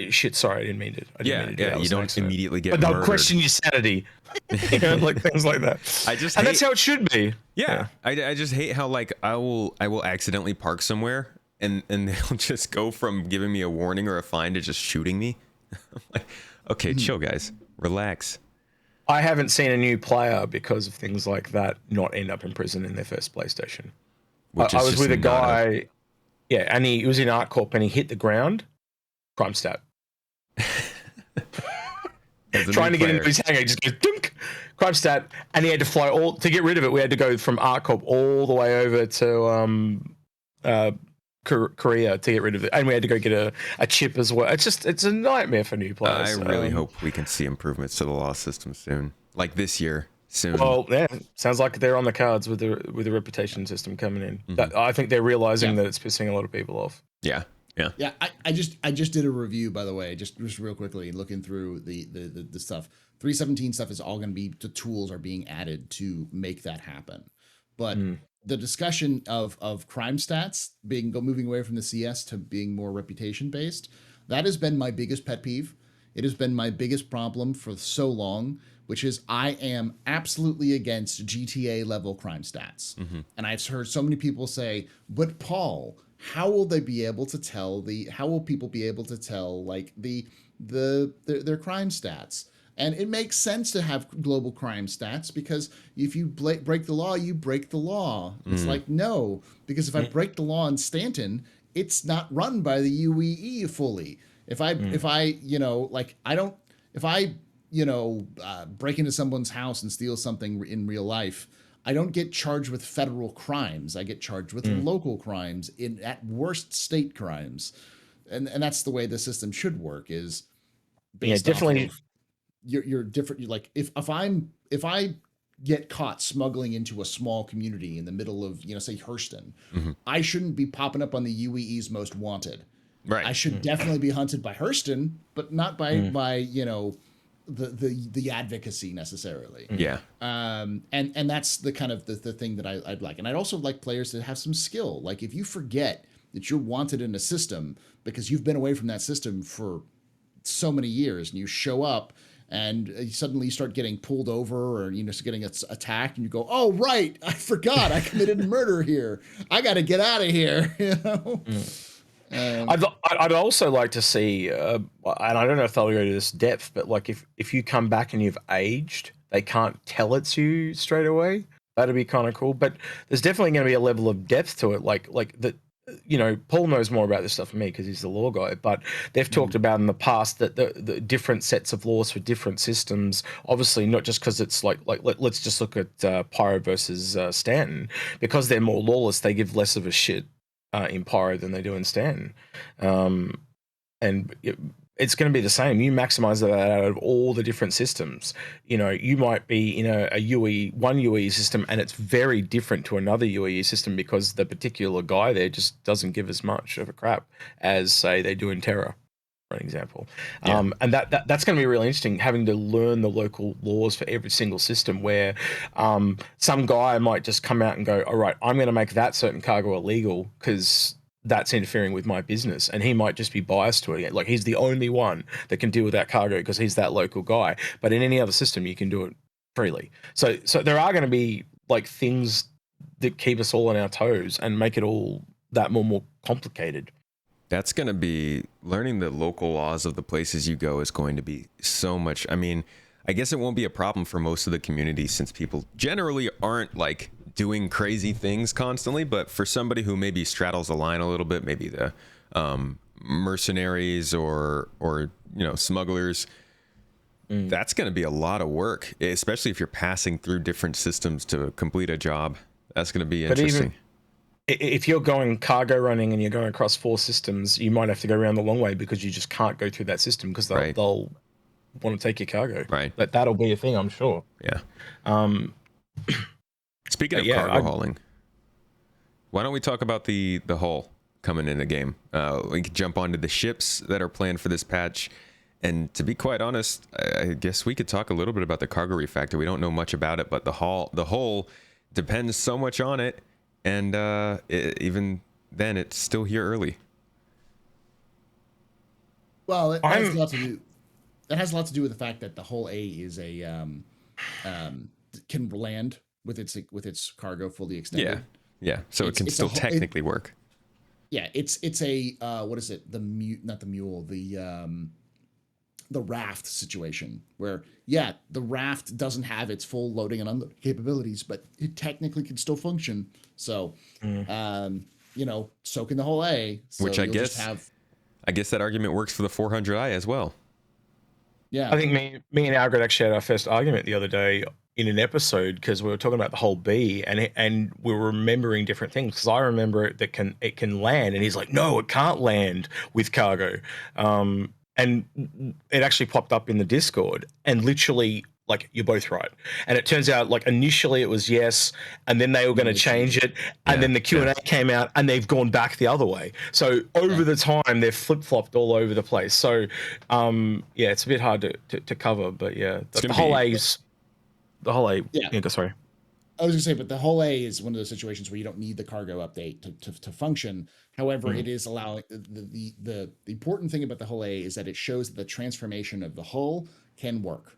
Shit, sorry, I didn't mean to. You don't immediately get. But they'll question your sanity, like things like that. That's how it should be. Yeah. I just hate how like I will accidentally park somewhere and they'll just go from giving me a warning or a fine to just shooting me. I'm like, okay, chill, guys, relax. I haven't seen a new player because of things like that not end up in prison in their first PlayStation. I was with a guy, and he was in ArtCorp and he hit the ground. Crime stat. Trying to get into his hangar, he just goes dunk, crime stat, and he had to fly to get rid of it. We had to go from ArtCorp all the way over to Korea to get rid of it, and we had to go get a chip as well. It's a nightmare for new players. I really hope we can see improvements to the law system soon, like this year. Soon. Well, yeah, sounds like they're on the cards with the reputation system coming in. Mm-hmm. I think they're realizing that it's pissing a lot of people off. Yeah. Yeah, I just did a review, by the way, just real quickly, looking through the stuff. 317 stuff is all going to be, the tools are being added to make that happen. But the discussion of crime stats moving away from the CS to being more reputation based, that has been my biggest pet peeve. It has been my biggest problem for so long, which is I am absolutely against GTA level crime stats. And I've heard so many people say, but Paul, how will they be able to tell how will people be able to tell like their crime stats? And it makes sense to have global crime stats because if you break the law, you break the law. It's like, no, because if I break the law in Stanton, it's not run by the UEE fully. If I, break into someone's house and steal something in real life, I don't get charged with federal crimes. I get charged with local crimes, at worst state crimes. And that's the way the system should work, is based definitely. off of you're different. Like if I get caught smuggling into a small community in the middle of, say Hurston, I shouldn't be popping up on the UEE's most wanted. Right. I should definitely be hunted by Hurston, but not by the advocacy necessarily. Yeah. And that's the kind of the thing that I'd like. And I'd also like players to have some skill. Like if you forget that you're wanted in a system because you've been away from that system for so many years, and you show up and suddenly you start getting pulled over, or getting attacked, and you go, oh right, I forgot I committed murder here, I got to get out of here. I'd also like to see, and I don't know if they'll go to this depth, but like if you come back and you've aged, they can't tell it's you straight away. That'd be kind of cool. But there's definitely going to be a level of depth to it, like that. Paul knows more about this stuff than me because he's the law guy, but they've talked about in the past that the different sets of laws for different systems, obviously not just because it's let's just look at Pyro versus Stanton, because they're more lawless, they give less of a shit in Pyro than they do in Stanton. And it's going to be the same. You maximize that out of all the different systems. You might be in one UE system, and it's very different to another UE system because the particular guy there just doesn't give as much of a crap as, say, they do in Terra, for an example. Yeah. And that's going to be really interesting, having to learn the local laws for every single system, where some guy might just come out and go, all right, I'm going to make that certain cargo illegal because that's interfering with my business, and he might just be biased to it. Like he's the only one that can deal with that cargo because he's that local guy. But in any other system, you can do it freely. So there are going to be like things that keep us all on our toes and make it all that more complicated. That's going to be, learning the local laws of the places you go is going to be so much. I mean, I guess it won't be a problem for most of the community since people generally aren't like doing crazy things constantly, but for somebody who maybe straddles the line a little bit, maybe the mercenaries or smugglers, that's going to be a lot of work, especially if you're passing through different systems to complete a job. That's going to be interesting. If you're going cargo running and you're going across 4 systems, you might have to go around the long way because you just can't go through that system because they'll want to take your cargo. Right. That'll be a thing, I'm sure. Yeah. Speaking of cargo hauling, why don't we talk about the hull coming in the game? We can jump onto the ships that are planned for this patch. And to be quite honest, I guess we could talk a little bit about the Cargo Refactor. We don't know much about it, but the hull depends so much on it. And even then, it's still here early. Well, it has a lot to do. It has a lot to do with the fact that the Hull A is can land with its cargo fully extended. Yeah. So it can still technically work. Yeah, it's a what is it? Not the Mule, the raft situation where the raft doesn't have its full loading and unloading capabilities, but it technically can still function. So, so can the Hull A. So which I guess that argument works for the 400i as well. Yeah, I think me and Algrid actually had our first argument the other day in an episode because we were talking about the Hull B and we were remembering different things, because I remember it can land, and he's like, no, it can't land with cargo. And it actually popped up in the Discord, and literally, like, you're both right. And it turns out, like, initially it was yes, and then they were going to change it, and then the Q&A came out, and they've gone back the other way. So over the time, they've flip-flopped all over the place. So, it's a bit hard to cover, but the whole A. Sorry. I was gonna say, but the whole A is one of those situations where you don't need the cargo update to function. However, it is allowing the important thing about the whole A is that it shows that the transformation of the hull can work,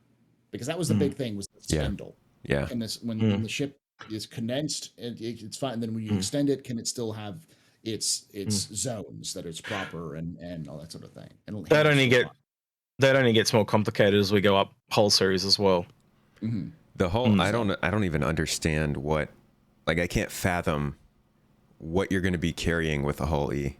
because that was the big thing, was the spindle. Yeah. Can this when the ship is condensed, it's fine. And then when you extend it, can it still have its zones that it's proper and all that sort of thing? And that only gets more complicated as we go up hull series as well. The whole I don't even understand what, like, I can't fathom what you're going to be carrying with the hull E.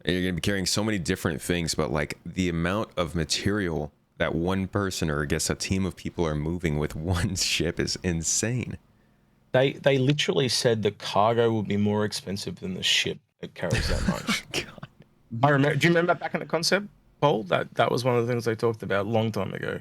And you're going to be carrying so many different things, but like the amount of material that one person, or I guess a team of people, are moving with one ship is insane. They literally said the cargo will be more expensive than the ship that carries that much. God. I remember. Do you remember back in the concept poll? That was one of the things they talked about a long time ago.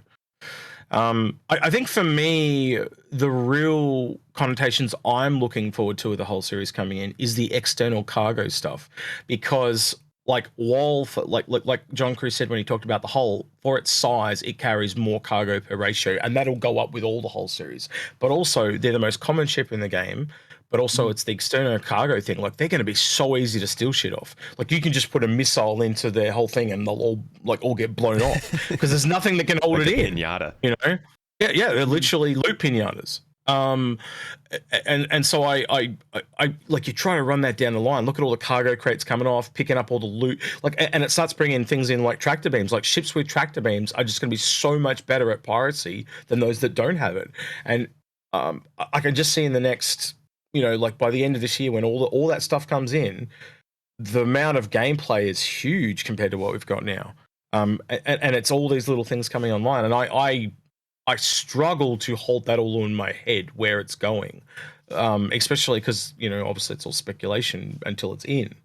I think for me, the real connotations I'm looking forward to with the whole series coming in is the external cargo stuff, because like like John Cruz said when he talked about the hull, for its size, it carries more cargo per ratio, and that'll go up with all the whole series. But also, they're the most common ship in the game. But also, it's the external cargo thing. Like, they're going to be so easy to steal shit off. Like, you can just put a missile into their whole thing, and they'll all get blown off because there's nothing that can hold Like it in. Pinata. You know? Yeah, they're literally loot pinatas. And so I like, you try to run that down the line. Look at all the cargo crates coming off, picking up all the loot. Like, and it starts bringing things in like tractor beams. Like, ships with tractor beams are just going to be so much better at piracy than those that don't have it. And I can just see in the next, like by the end of this year, when all that stuff comes in, the amount of gameplay is huge compared to what we've got now. And it's all these little things coming online, and I struggle to hold that all in my head where it's going, especially because obviously it's all speculation until it's in.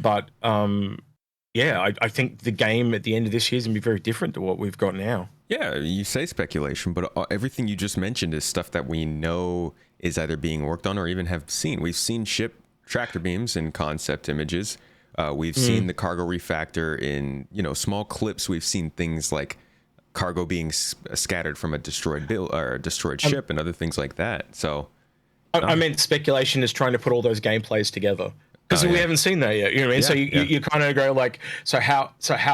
But I think the game at the end of this year is gonna be very different to what we've got now. Yeah, you say speculation, but everything you just mentioned is stuff that we know is either being worked on or even have seen. We've seen ship tractor beams in concept images. We've seen the cargo refactor in small clips. We've seen things like cargo being scattered from a destroyed ship and other things like that. So I meant speculation is trying to put all those gameplays together, because we haven't seen that yet. You know what I mean? So you kind of go like, so how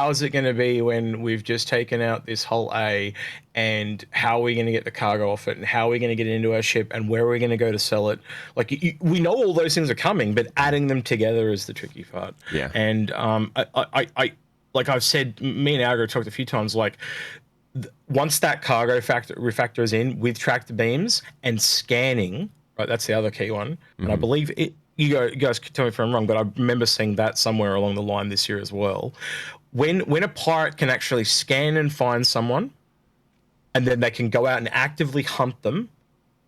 is it going to be when we've just taken out this whole A, and how are we going to get the cargo off it, and how are we going to get it into our ship, and where are we going to go to sell it? Like, we know all those things are coming, but adding them together is the tricky part. Yeah. And I like I've said, me and Algo talked a few times, like, once that cargo refactor is in with tractor beams and scanning, right? That's the other key one. And I believe it. You guys can tell me if I'm wrong, but I remember seeing that somewhere along the line this year as well. When a pirate can actually scan and find someone, and then they can go out and actively hunt them,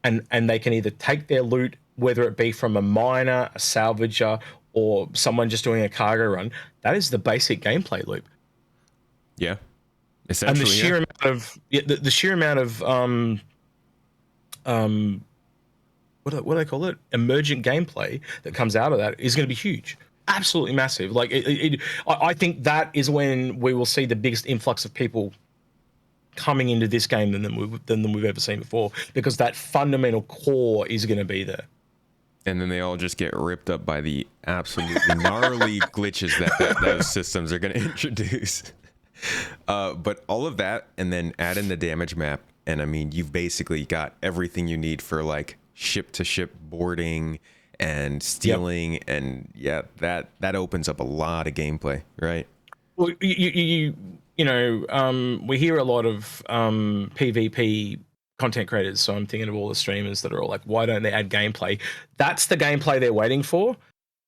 and they can either take their loot, whether it be from a miner, a salvager, or someone just doing a cargo run, that is the basic gameplay loop. Yeah. And the sheer amount of the sheer amount of what do they call it? Emergent gameplay that comes out of that is going to be huge, absolutely massive. Like, I think that is when we will see the biggest influx of people coming into this game than we've ever seen before, because that fundamental core is going to be there. And then they all just get ripped up by the absolutely gnarly glitches that those systems are going to introduce. But all of that, and then add in the damage map, and I mean, you've basically got everything you need for like ship to ship boarding and stealing, and that opens up a lot of gameplay, right? Well, we hear a lot of PvP content creators, so I'm thinking of all the streamers that are all like, why don't they add gameplay? That's the gameplay they're waiting for.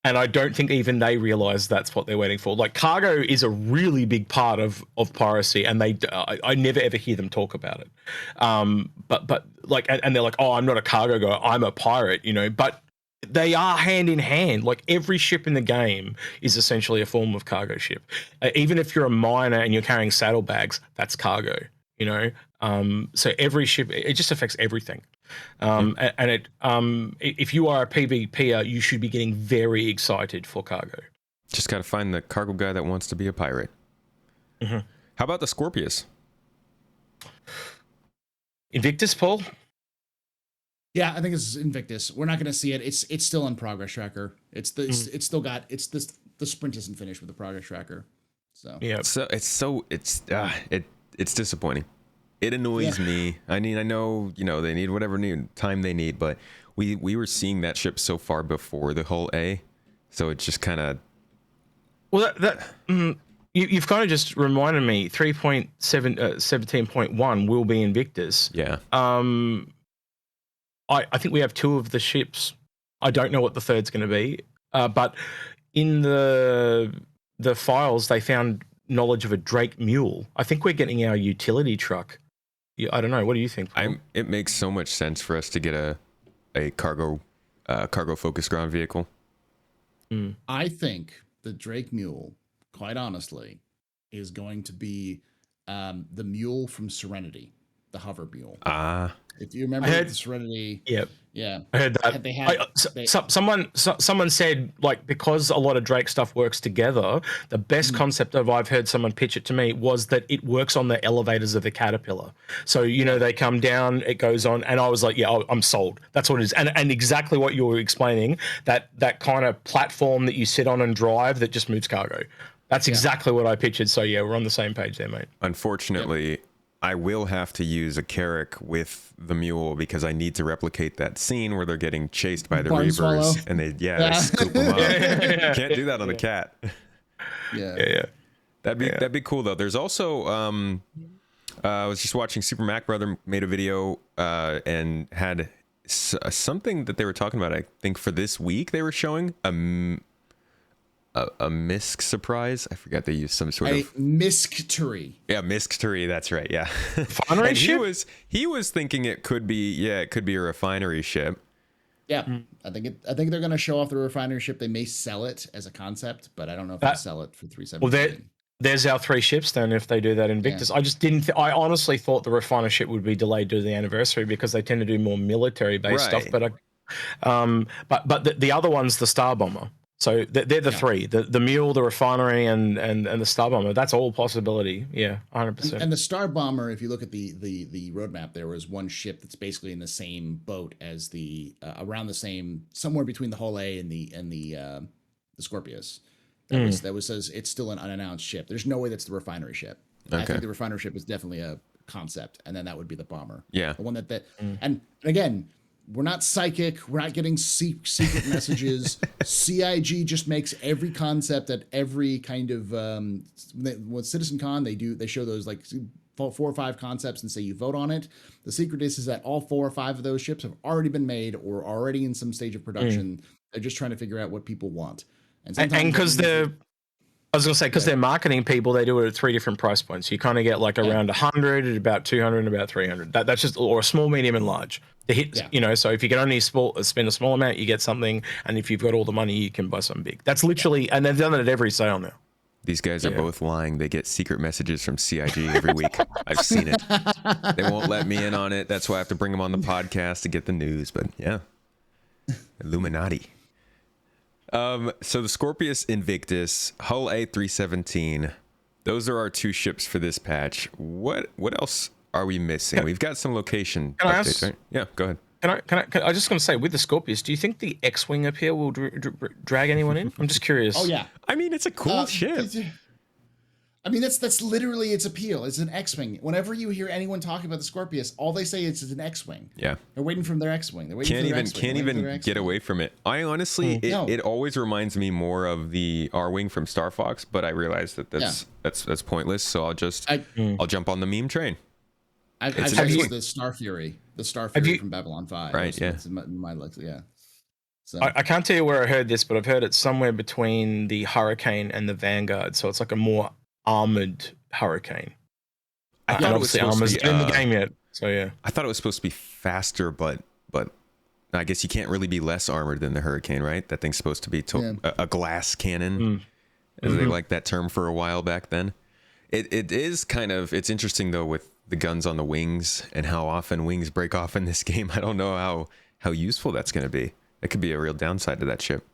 And I don't think even they realize that's what they're waiting for. Like, cargo is a really big part of piracy, and I never ever hear them talk about it. But like, and they're like, oh, I'm not a cargo guy, I'm a pirate, But they are hand in hand. Like, every ship in the game is essentially a form of cargo ship. Even if you're a miner and you're carrying saddlebags, that's cargo. So every ship, it just affects everything. If you are a PvPer, you should be getting very excited for cargo. Just got to find the cargo guy that wants to be a pirate. How about the Scorpius? Invictus, Paul? Yeah, I think it's Invictus. We're not going to see it. It's still on progress tracker. It's the sprint isn't finished with the progress tracker. So Yeah. So it's disappointing. It annoys me. I mean, I know, they need whatever new time they need, but we were seeing that ship so far before the whole A, so it's just kind of. Well, you've kind of just reminded me. 3.17.1 will be Invictus. Yeah. I think we have 2 of the ships. I don't know what the third's going to be, but in the files they found knowledge of a Drake Mule. I think we're getting our utility truck. Yeah, I don't know. What do you think, Paul? It makes so much sense for us to get a cargo focused ground vehicle. I think the Drake Mule, quite honestly, is going to be the mule from Serenity, the hover mule. If you remember the Serenity, yeah, I heard that. Someone said, like, because a lot of Drake stuff works together, the best concept of I've heard someone pitch it to me was that it works on the elevators of the Caterpillar. So they come down, it goes on, and I was like, yeah, I'm sold. That's what it is, and exactly what you were explaining, that kind of platform that you sit on and drive that just moves cargo. That's exactly what I pictured. So yeah, we're on the same page there, mate. Unfortunately. Yep. I will have to use a Carrack with the Mule because I need to replicate that scene where they're getting chased by the Reavers and they scoop them up. Can't do that on a Cat. Yeah. That'd be cool though. There's also I was just watching Super Mac Brother made a video and had something that they were talking about. I think for this week they were showing a misc surprise. I forgot they used some sort of misctory. Yeah, misctory. That's right. Yeah, refinery ship. He was thinking it could be a refinery ship. Yeah, I think they're going to show off the refinery ship. They may sell it as a concept, but I don't know if they'll sell it for 317. Well, there's our 3 ships then. If they do that in Invictus, I just didn't. I honestly thought the refiner ship would be delayed due to the anniversary because they tend to do more military based stuff. But the other one's the Star Bomber. So they're the 3, the Mule, the refinery, and the Star Bomber. That's all possibility. Yeah, 100%. And the Star Bomber, if you look at the roadmap, there was one ship that's basically in the same boat as the around the same, somewhere between the Hull A and the Scorpius. That says it's still an unannounced ship. There's no way that's the refinery ship. Okay. I think the refinery ship is definitely a concept, and then that would be the bomber. Yeah, the one and again. We're not psychic. We're not getting secret messages. CIG just makes every concept at every kind of with CitizenCon they show those like 4 or 5 concepts and say you vote on it. The secret is that all 4 or 5 of those ships have already been made or already in some stage of production. They're just trying to figure out what people want. And because they're marketing people, they do it at 3 different price points. You kind of get like around 100, at about 200, and about 300. That's just, or a small, medium, and large. The hits, so if you can only spend a small amount, you get something, and if you've got all the money, you can buy something big. That's literally, and they've done it at every sale now. These guys are both lying. They get secret messages from CIG every week. I've seen it. They won't let me in on it. That's why I have to bring them on the podcast to get the news. But yeah, Illuminati. So the Scorpius Invictus, Hull A317, those are our 2 ships for this patch. What else are we missing? We've got some location updates, right? Yeah, go ahead. I just going to say, with the Scorpius, do you think the X-Wing up here will drag anyone in? I'm just curious. Oh, yeah. I mean, it's a cool ship. I mean, that's literally its appeal. It's an X-Wing. Whenever you hear anyone talking about the Scorpius, all they say is it's an X-Wing. Yeah. They're waiting for their X-Wing. They're waiting can't even get away from it. I honestly, it always reminds me more of the R-Wing from Star Fox, but I realize that that's pointless. So I'll jump on the meme train. I've used the Star Fury from Babylon 5. Right. Yeah. It's in my yeah. So I can't tell you where I heard this, but I've heard it somewhere between the Hurricane and the Vanguard. So it's like a more armored Hurricane. I thought obviously armor's in the game yet. So yeah. I thought it was supposed to be faster, but I guess you can't really be less armored than the Hurricane, right? That thing's supposed to be a glass cannon. As they liked that term for a while back then. It is kind of, it's interesting though with the guns on the wings and how often wings break off in this game. I don't know how useful that's going to be. That could be a real downside to that ship.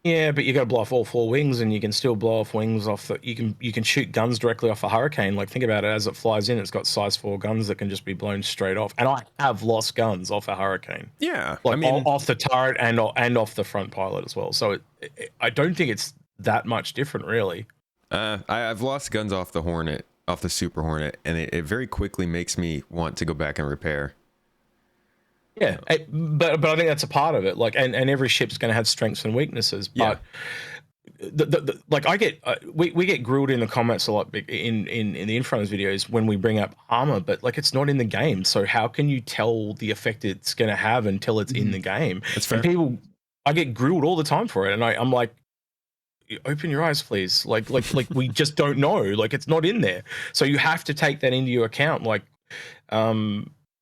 Yeah, but you got to blow off all 4 wings, and you can still blow off wings off the. You can shoot guns directly off a Hurricane. Like, think about it, as it flies in, it's got size 4 guns that can just be blown straight off. And I have lost guns off a Hurricane. Yeah, like I mean, off the turret and off the front pilot as well. So I don't think it's that much different, really. I've lost guns off the Hornet, off the Super Hornet, and it very quickly makes me want to go back and repair. Yeah, but I think that's a part of it. Like, and every ship's going to have strengths and weaknesses. But like I get, we get grilled in the comments a lot in the Infrunners videos when we bring up armor, but like it's not in the game. So how can you tell the effect it's going to have until it's in the game? That's fair. And I get grilled all the time for it, and I'm like, open your eyes, please. Like we just don't know. Like, it's not in there. So you have to take that into your account. Like,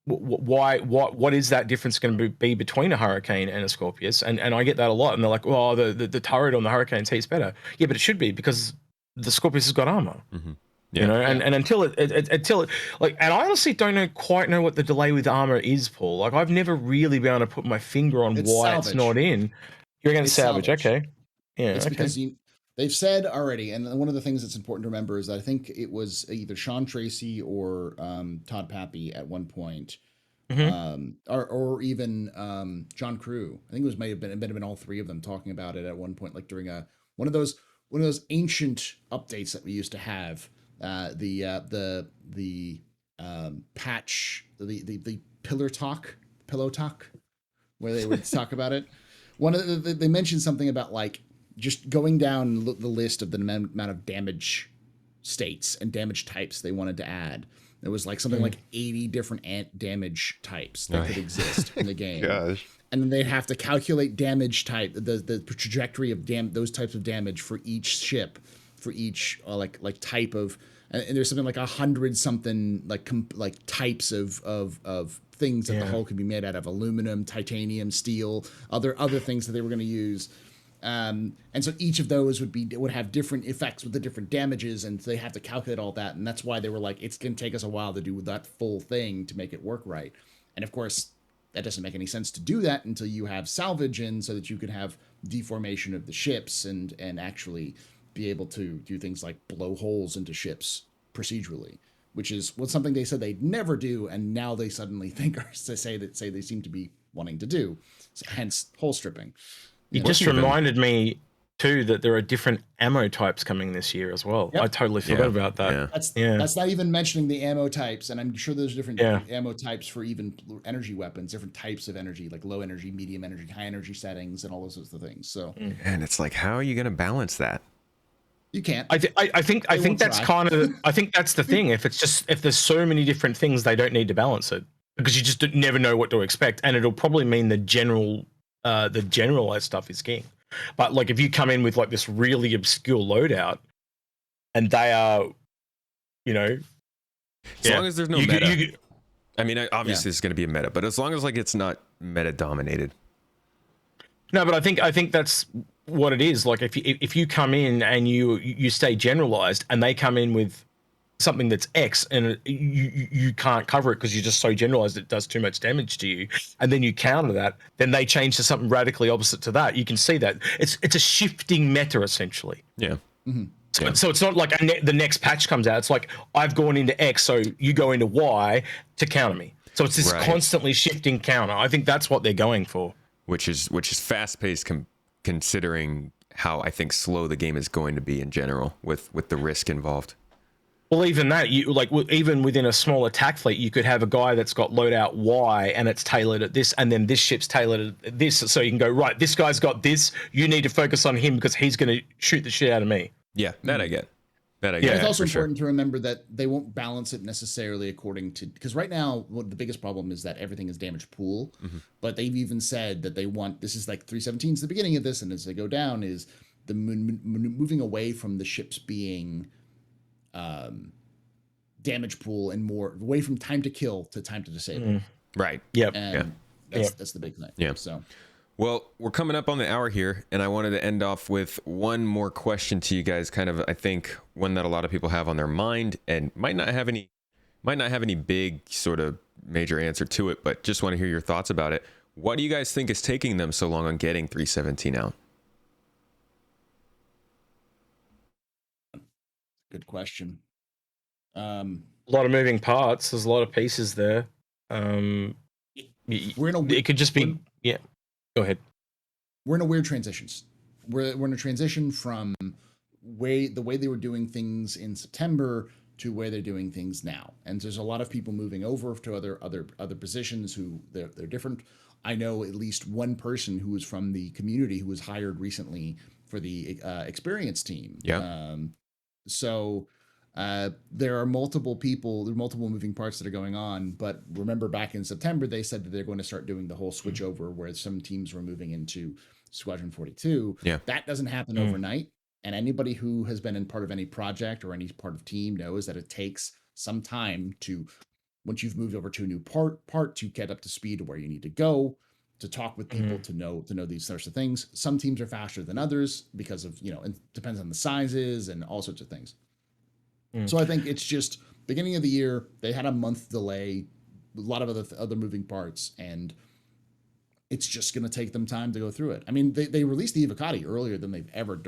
what is that difference going to be between a Hurricane and a Scorpius? And I get that a lot, and they're like, well, the turret on the Hurricane heat's better. Yeah, but it should be, because the Scorpius has got armor. Yeah. You know, and until it like, and I honestly don't quite know what the delay with armor is, Paul. Like, I've never really been able to put my finger on why it's not in. You're going to salvage, okay? Yeah, it's okay. because they've said already, and one of the things that's important to remember is that I think it was either Sean Tracy or Todd Pappy at one point, or even John Crew. I think it may have been all 3 of them talking about it at one point, like during one of those ancient updates that we used to have. The patch, the pillow talk, where they would talk about it. They mentioned something about like just going down the list of the amount of damage states and damage types they wanted to add. There was like something like 80 different damage types that could exist in the game. Gosh. And then they'd have to calculate damage type, the trajectory of those types of damage for each ship, for each like type of, and there's something like 100 something like types of things that the hull could be made out of: aluminum, titanium, steel, other things that they were going to use. And so each of those would have different effects with the different damages, and they have to calculate all that. And that's why they were like, it's going to take us a while to do that full thing to make it work right. And of course, that doesn't make any sense to do that until you have salvage in, so that you can have deformation of the ships and actually be able to do things like blow holes into ships procedurally, which is something they said they'd never do, and now they suddenly say they seem to be wanting to do. So, hence hole stripping. It just reminded me too that there are different ammo types coming this year as well. Yep. I totally forgot about that. That's not even mentioning the ammo types, and I'm sure there's different ammo types for even energy weapons, different types of energy, like low energy, medium energy, high energy settings, and all those sorts of things. So, and it's like, how are you going to balance that? You can't. I think that's kind of. I think that's the thing. If there's so many different things, they don't need to balance it, because you just never know what to expect, and it'll probably mean the generalized stuff is king. But like, if you come in with like this really obscure loadout, and they are, as long as there's no meta. I mean, obviously it's going to be a meta, but as long as like it's not meta dominated. No, but I think that's what it is. Like, if you come in and you stay generalized, and they come in with something that's X, and you can't cover it because you're just so generalized it does too much damage to you, and then you counter that, then they change to something radically opposite to that. You can see that it's a shifting meta essentially. Yeah. Mm-hmm. So it's not like the next patch comes out. It's like, I've gone into X, so you go into Y to counter me. So it's this constantly shifting counter. I think that's what they're going for. Which is fast paced considering how I think slow the game is going to be in general with the risk involved. Well, even that, even within a small attack fleet, you could have a guy that's got loadout Y and it's tailored at this, and then this ship's tailored at this. So you can go, right, this guy's got this. You need to focus on him because he's going to shoot the shit out of me. Yeah, that I get. It's also important to remember that they won't balance it necessarily according to, because right now the biggest problem is that everything is damage pool, but they've even said that they want, this is like 317 is the beginning of this, and as they go down is the moving away from the ships being damage pool and more away from time to kill to time to disable. Right. Yep. And that's the big thing. Yeah. So. Well, we're coming up on the hour here, and I wanted to end off with one more question to you guys, kind of, I think, one that a lot of people have on their mind and might not have any big sort of major answer to it, but just want to hear your thoughts about it. What do you guys think is taking them so long on getting 317 out? Good question. A lot of moving parts. There's a lot of pieces there. It could just be. Yeah. Go ahead. We're in a weird transitions. We're in a transition from the way they were doing things in September to where they're doing things now. And there's a lot of people moving over to other positions who they're different. I know at least one person who was from the community who was hired recently for the experience team. Yeah. So there are multiple people, there are multiple moving parts that are going on. But remember, back in September, they said that they're going to start doing the whole switch over, where some teams were moving into Squadron 42. Yeah. That doesn't happen overnight. And anybody who has been in part of any project or any part of team knows that it takes some time to, once you've moved over to a new part to get up to speed to where you need to go, to talk with people, to know these sorts of things. Some teams are faster than others because of, it depends on the sizes and all sorts of things. So I think it's just beginning of the year, they had a month delay, a lot of other moving parts, and it's just going to take them time to go through it. I mean, they released the Evocati earlier than they've ever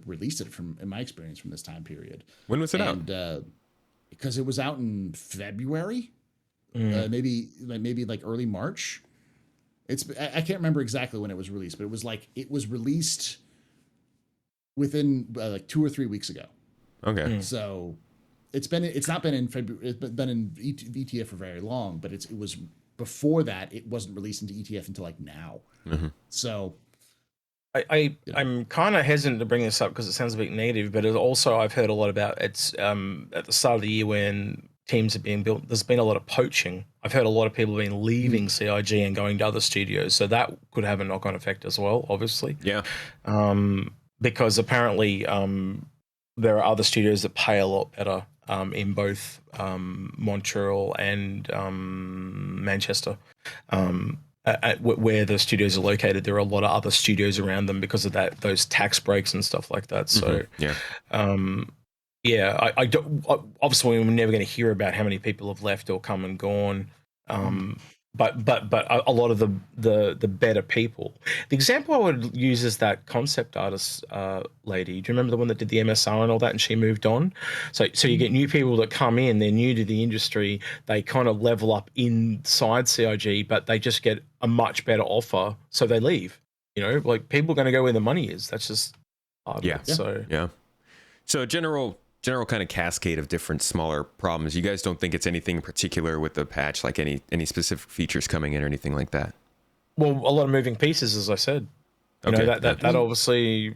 released it in my experience, from this time period. When was it out? Because it was out in February, maybe like early March. I can't remember exactly when it was released, but it was released within like 2 or 3 weeks ago. Okay. So it's not been in February. It's been in ETF for very long, but it was before that. It wasn't released into ETF until like now. So I'm kind of hesitant to bring this up because it sounds a bit negative, but also I've heard a lot about it's at the start of the year when teams are being built. There's been a lot of poaching. I've heard a lot are leaving CIG and going to other studios, so that could have a knock-on effect as well. Obviously, yeah. Because apparently there are other studios that pay a lot better in both Montreal and Manchester. Where the studios are located, there are a lot of other studios around them because of those tax breaks and stuff like that. So, I don't. Obviously, we're never going to hear about how many people have left or come and gone. But a lot of the better people. The example I would use is that concept artist lady. Do you remember the one that did the MSR and all that, and she moved on? So you get new people that come in, they're new to the industry, they kind of level up inside CIG, but they just get a much better offer, so they leave. Like, people are going to go where the money is. That's just part of it. So a general kind of cascade of different smaller problems. You guys don't think it's anything in particular with the patch, like any specific features coming in or anything like that? Well, a lot of moving pieces, as I said. That obviously.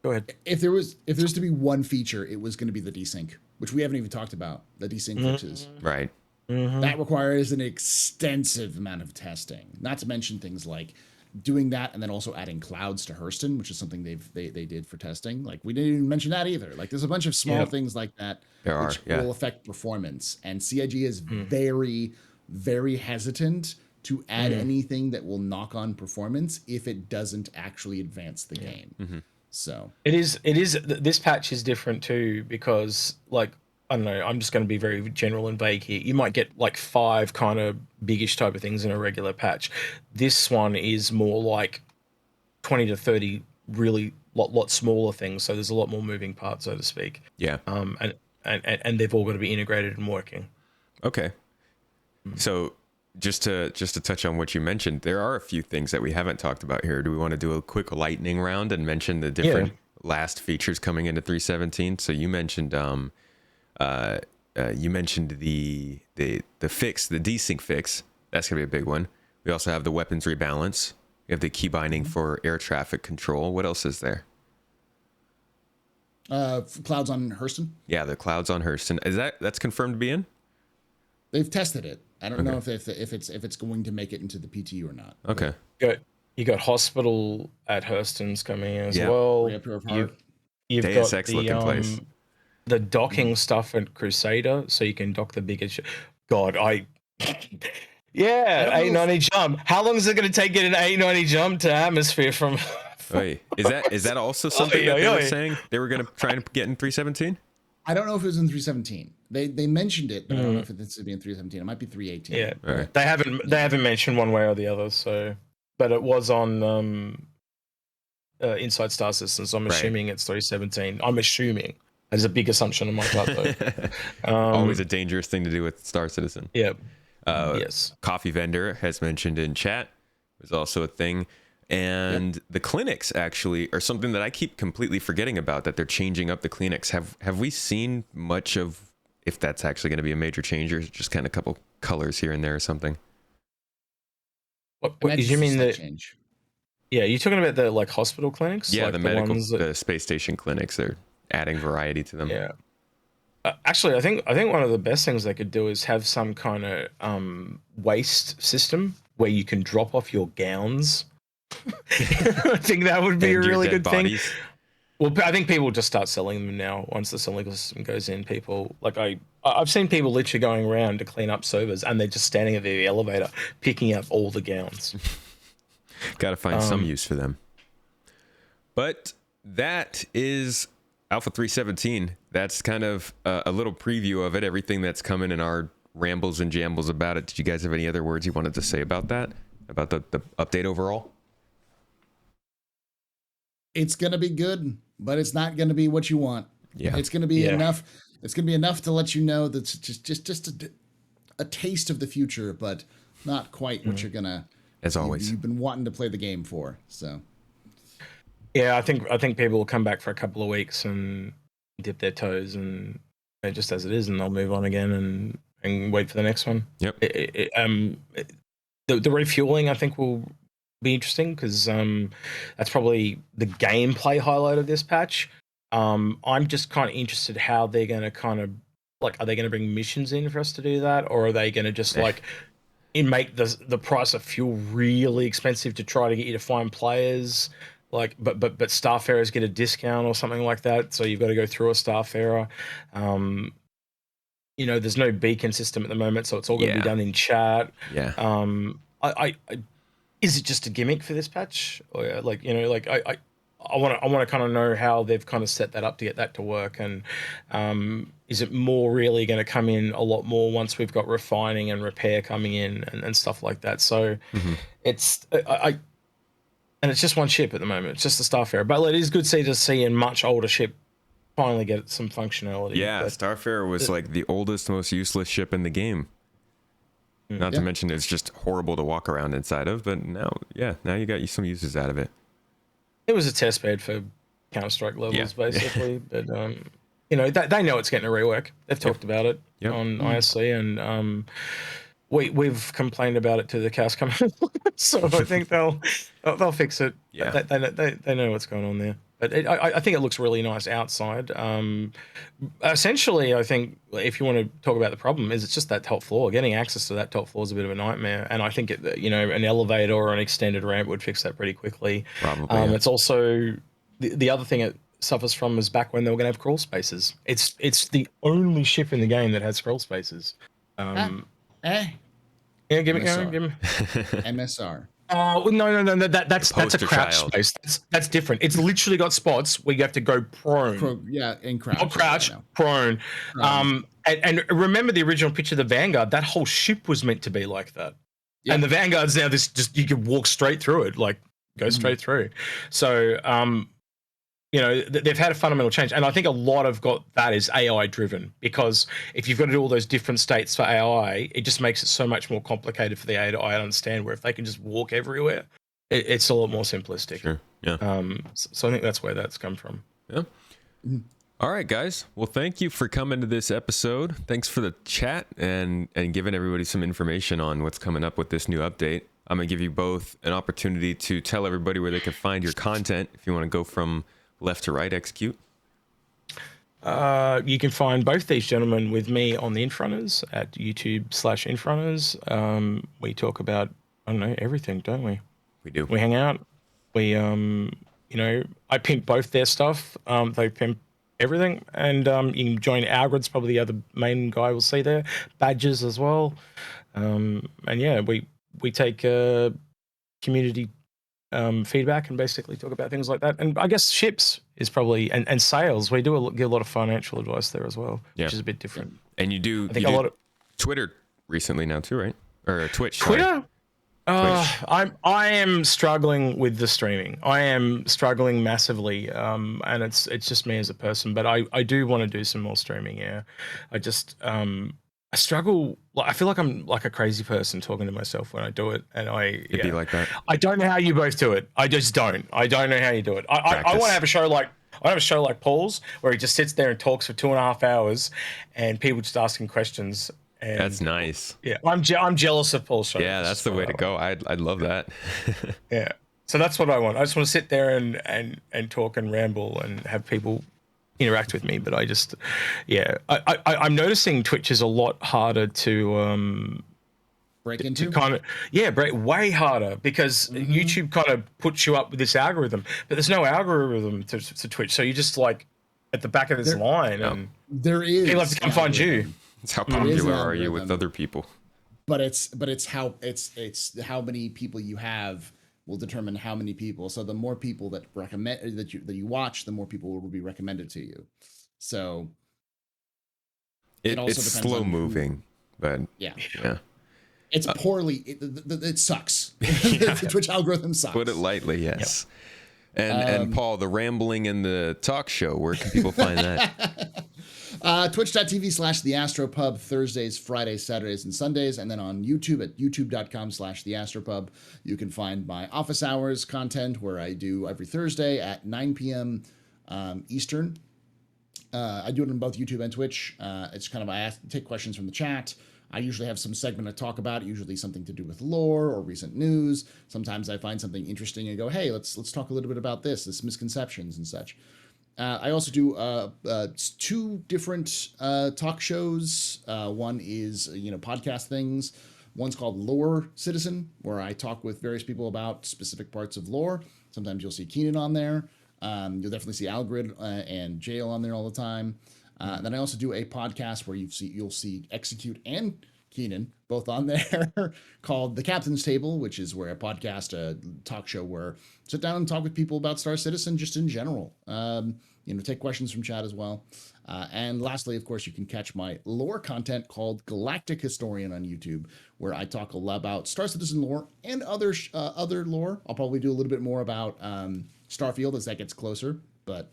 Go ahead. If there's to be one feature, it was going to be the desync, which we haven't even talked about. The desync fixes. Right. That requires an extensive amount of testing. Not to mention things like doing that and then also adding clouds to Hurston, which is something they did for testing. Like, we didn't even mention that either. Like, there's a bunch of small things like that which will affect performance. And CIG is very, very hesitant to add anything that will knock on performance if it doesn't actually advance the game. So it is. This patch is different too, because, like, I don't know, I'm just going to be very general and vague here. You might get like 5 kind of biggish type of things in a regular patch. This one is more like 20 to 30 really lot smaller things. So there's a lot more moving parts, so to speak. Yeah. And they've all got to be integrated and working. Okay. So just to touch on what you mentioned, there are a few things that we haven't talked about here. Do we want to do a quick lightning round and mention the different last features coming into 3.17? So you mentioned the fix, the desync fix. That's gonna be a big one. We also have the weapons rebalance. We have the key binding for air traffic control. What else is there? Clouds on Hurston. Yeah, the clouds on Hurston. That's confirmed to be in? They've tested it. I don't know if it's going to make it into the PTU or not. Okay. You got hospital at Hurston's coming in as well. You've Deus got Ex looking place. The docking stuff at Crusader, so you can dock the biggest. God, 890 jump. How long is it going to take getting an 890 jump to atmosphere from? Wait, is that also something that they were saying they were going to try and get in 3.17? I don't know if it was in 3.17. They mentioned it, but I don't know if it's to be in 3.17. It might be 3.18. Yeah, right. They haven't mentioned one way or the other. So, but it was on Inside Star Systems. So I'm assuming it's 3.17. I'm assuming. That is a big assumption on my part, though. Always a dangerous thing to do with Star Citizen. Yeah. Yes. Coffee vendor has mentioned in chat is also a thing. And the clinics actually are something that I keep completely forgetting about, that they're changing up the clinics. Have we seen much of if that's actually going to be a major change, or just kind of a couple colors here and there or something? What did you mean that change? Yeah, you're talking about the like hospital clinics? Yeah, like the medical, the space station clinics. They're adding variety to them. Yeah. Actually, I think one of the best things they could do is have some kind of waste system where you can drop off your gowns. I think that would be a really good thing. Well, I think people will just start selling them now once the selling system goes in. People like I've seen people literally going around to clean up servers, and they're just standing at the elevator picking up all the gowns. Got to find some use for them. But that is Alpha 3.17. That's kind of a little preview of it, everything that's coming in our rambles and jambles about it. Did you guys have any other words you wanted to say about that? About the update overall? It's going to be good, but it's not going to be what you want. Yeah. It's going to be enough. It's going to be enough to let you know that it's just a taste of the future, but not quite what you're going to, as always, you've been wanting to play the game for. So yeah, I think people will come back for a couple of weeks and dip their toes and just as it is, and they'll move on again and wait for the next one. Yep. The refueling, I think, will be interesting because that's probably the gameplay highlight of this patch. I'm just kind of interested how they're going to kind of like, are they going to bring missions in for us to do that, or are they going to just like make the price of fuel really expensive to try to get you to find players? Like, but Starfarers get a discount or something like that, so you've got to go through a Starfarer. There's no beacon system at the moment, so it's all going to be done in chat. Yeah. Is it just a gimmick for this patch? Or I want to kind of know how they've kind of set that up to get that to work, and is it more really going to come in a lot more once we've got refining and repair coming in and stuff like that? So it's and it's just one ship at the moment. It's just the Starfarer, but it is good to see a much older ship finally get some functionality. Yeah, Starfarer was like the oldest, most useless ship in the game. Not to mention it's just horrible to walk around inside of, but now you got some uses out of it. It was a test bed for Counter-Strike levels, basically. But, they know it's getting a rework. They've talked about it on ISC, and we've complained about it to the cows come home. So I think they'll fix it. Yeah. They know what's going on there. But I think it looks really nice outside. Essentially, I think if you want to talk about the problem, is it's just that top floor. Getting access to that top floor is a bit of a nightmare. And I think an elevator or an extended ramp would fix that pretty quickly. Probably. It's also the other thing it suffers from is back when they were going to have crawl spaces. It's the only ship in the game that has crawl spaces. Yeah, give me MSR. Oh no! That's a crouch space. That's different. It's literally got spots where you have to go prone. In crouch. Not crouch, prone. And remember the original picture of the Vanguard. That whole ship was meant to be like that. Yep. And the Vanguard's now you can walk straight through it, like go straight through. So they've had a fundamental change, and I think a lot of that is AI driven, because if you've got to do all those different states for AI, it just makes it so much more complicated for the AI to understand, where if they can just walk everywhere, it's a lot more simplistic. Sure. Yeah. So I think that's where that's come from. Yeah. All right, guys. Well, thank you for coming to this episode. Thanks for the chat and giving everybody some information on what's coming up with this new update. I'm going to give you both an opportunity to tell everybody where they can find your content if you want to go from left to right, execute. You can find both these gentlemen with me on the Infrunners at YouTube/Infrunners. We talk about, I don't know, everything, don't we? We do. We hang out. We, I pimp both their stuff. They pimp everything. And you can join Algrid's, probably the other main guy we'll see there. Badges as well. And yeah, we take community feedback and basically talk about things like that. And I guess ships is probably, and sales, we do get a lot of financial advice there as well, which is a bit different. And you do, I think a lot of Twitter recently now too, right? Or Twitch. Twitter? Sorry. I am struggling with the streaming. I am struggling massively, and it's just me as a person. But I do want to do some more streaming. Yeah, I just I struggle. Like, I feel like I'm like a crazy person talking to myself when I do it, and It'd be like that. I don't know how you both do it. I just don't. I don't know how you do it. I want to have a show like. I have a show like Paul's where he just sits there and talks for 2.5 hours, and people just ask him questions. And that's nice. Yeah, I'm jealous of Paul's show. Yeah, that's the way to go. I'd love that. Yeah, so that's what I want. I just want to sit there and talk and ramble and have people interact with me. But I just, yeah, I'm noticing Twitch is a lot harder to break into. Break way harder because YouTube kind of puts you up with this algorithm, but there's no algorithm to Twitch, so you're just like at the back of this line, and there is people have to come find you. It's how popular are you with other people? But it's how many people you have will determine how many people. So the more people that recommend that you watch, the more people will be recommended to you. So it also it's slow moving, but yeah. It's poorly. It sucks. The Twitch algorithm sucks. Put it lightly, yes. Yep. And Paul, the rambling and the talk show. Where can people find that? Twitch.tv/TheAstroPub Thursdays, Fridays, Saturdays, and Sundays, and then on YouTube at youtube.com/TheAstroPub. You can find my office hours content where I do every Thursday at 9 p.m. Eastern. I do it on both YouTube and Twitch. It's kind of I take questions from the chat. I usually have some segment to talk about, usually something to do with lore or recent news. Sometimes I find something interesting and go, hey, let's talk a little bit about this misconceptions and such. I also do 2 different talk shows. One is, podcast things. One's called Lore Citizen, where I talk with various people about specific parts of lore. Sometimes you'll see Keenan on there. You'll definitely see Algrid and Jail on there all the time. Then I also do a podcast where you'll see Execute and Keenan both on there called The Captain's Table, which is where a podcast, a talk show where I sit down and talk with people about Star Citizen just in general. Take questions from chat as well. And lastly, of course, you can catch my lore content called Galactic Historian on YouTube, where I talk a lot about Star Citizen lore and other lore. I'll probably do a little bit more about Starfield as that gets closer, but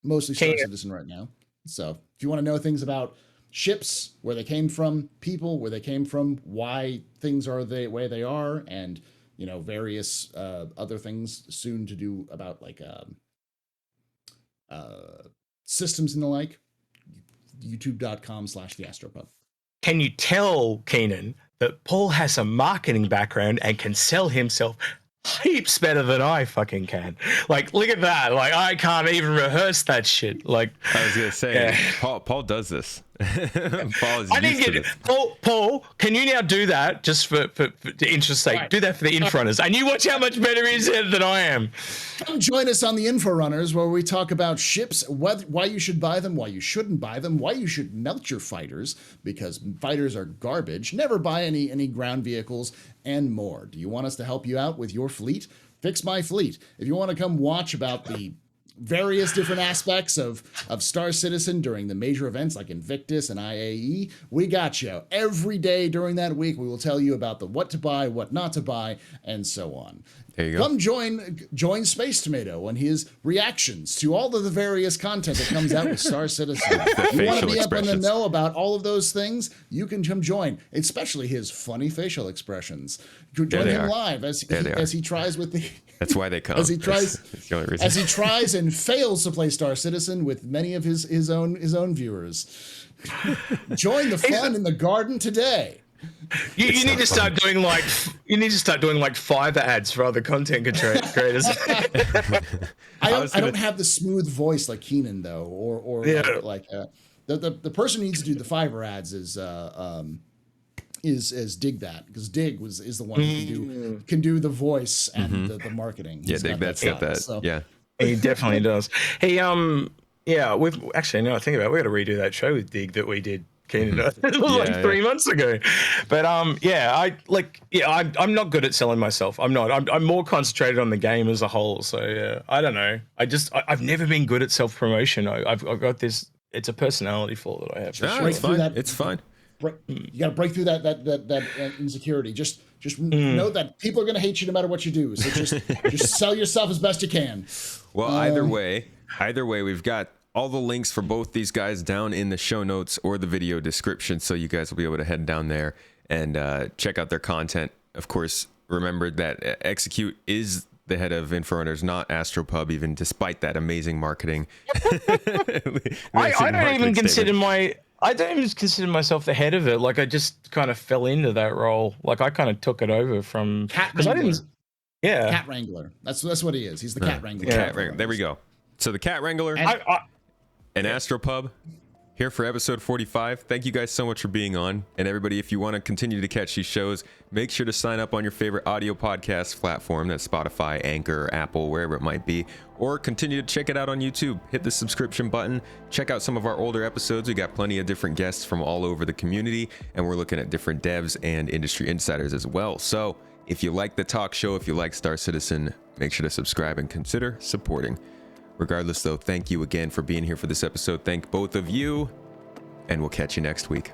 mostly Star Citizen right now. So if you want to know things about ships, where they came from, people, where they came from, why things are the way they are, and various other things soon to do about like systems and the like, youtube.com/TheAstroPub. Can you tell, Keenan, that Paul has a marketing background and can sell himself heaps better than I fucking can? Like, look at that. Like, I can't even rehearse that shit. Like, I was gonna say, Paul does this. Paul is used to this. Paul, can you now do that just for interest's sake? Right. Do that for the Infrunners, and you watch how much better he is than I am. Come join us on the Infrunners, where we talk about ships, why you should buy them, why you shouldn't buy them, why you should melt your fighters, because fighters are garbage. Never buy any ground vehicles, and more. Do you want us to help you out with your fleet? Fix my fleet. If you want to come watch about the various different aspects of Star Citizen during the major events like Invictus and IAE, we got you. Every day during that week, we will tell you about the what to buy, what not to buy, and so on. There you go. Come join Space Tomato and his reactions to all of the various content that comes out with Star Citizen. You want to be up in the know about all of those things? You can come join, especially his funny facial expressions. Join him live as he tries with the. That's why they come. As he tries and fails to play Star Citizen with many of his own viewers. Join the fun in the garden today. You need to start doing like Fiverr ads for other content creators. I don't have the smooth voice like Keenan though, or the person who needs to do the Fiverr ads is Dig that, because Dig is the one who can do the voice and the marketing. Yeah, Dig that's got that. So. Yeah, he definitely does. Hey, we've actually now I think about we got to redo that show with Dig that we did. Like 3 months ago, but I'm not good at selling myself. I'm not. I'm more concentrated on the game as a whole. So I don't know. I've never been good at self promotion. I've got this. It's a personality flaw that I have. It's fine. It's fine. You got to break through that insecurity. Just know that people are going to hate you no matter what you do. So just sell yourself as best you can. Well, either way, we've got all the links for both these guys down in the show notes or the video description, so you guys will be able to head down there and check out their content. Of course, remember that Execute is the head of InfoRunners, not AstroPub, even despite that amazing marketing. I don't even consider myself the head of it. Like, I just kind of fell into that role. Like, I kind of took it over from Cat Wrangler. Yeah, Cat Wrangler. That's what he is. He's the Cat Wrangler. Cat Wrangler. There we go. So the Cat Wrangler and AstroPub here for episode 45. Thank you guys so much for being on. And everybody, if you want to continue to catch these shows, make sure to sign up on your favorite audio podcast platform. That's Spotify, Anchor, Apple, wherever it might be. Or continue to check it out on YouTube. Hit the subscription button. Check out some of our older episodes. We got plenty of different guests from all over the community. And we're looking at different devs and industry insiders as well. So if you like the talk show, if you like Star Citizen, make sure to subscribe and consider supporting. Regardless, though, thank you again for being here for this episode. Thank both of you, and we'll catch you next week.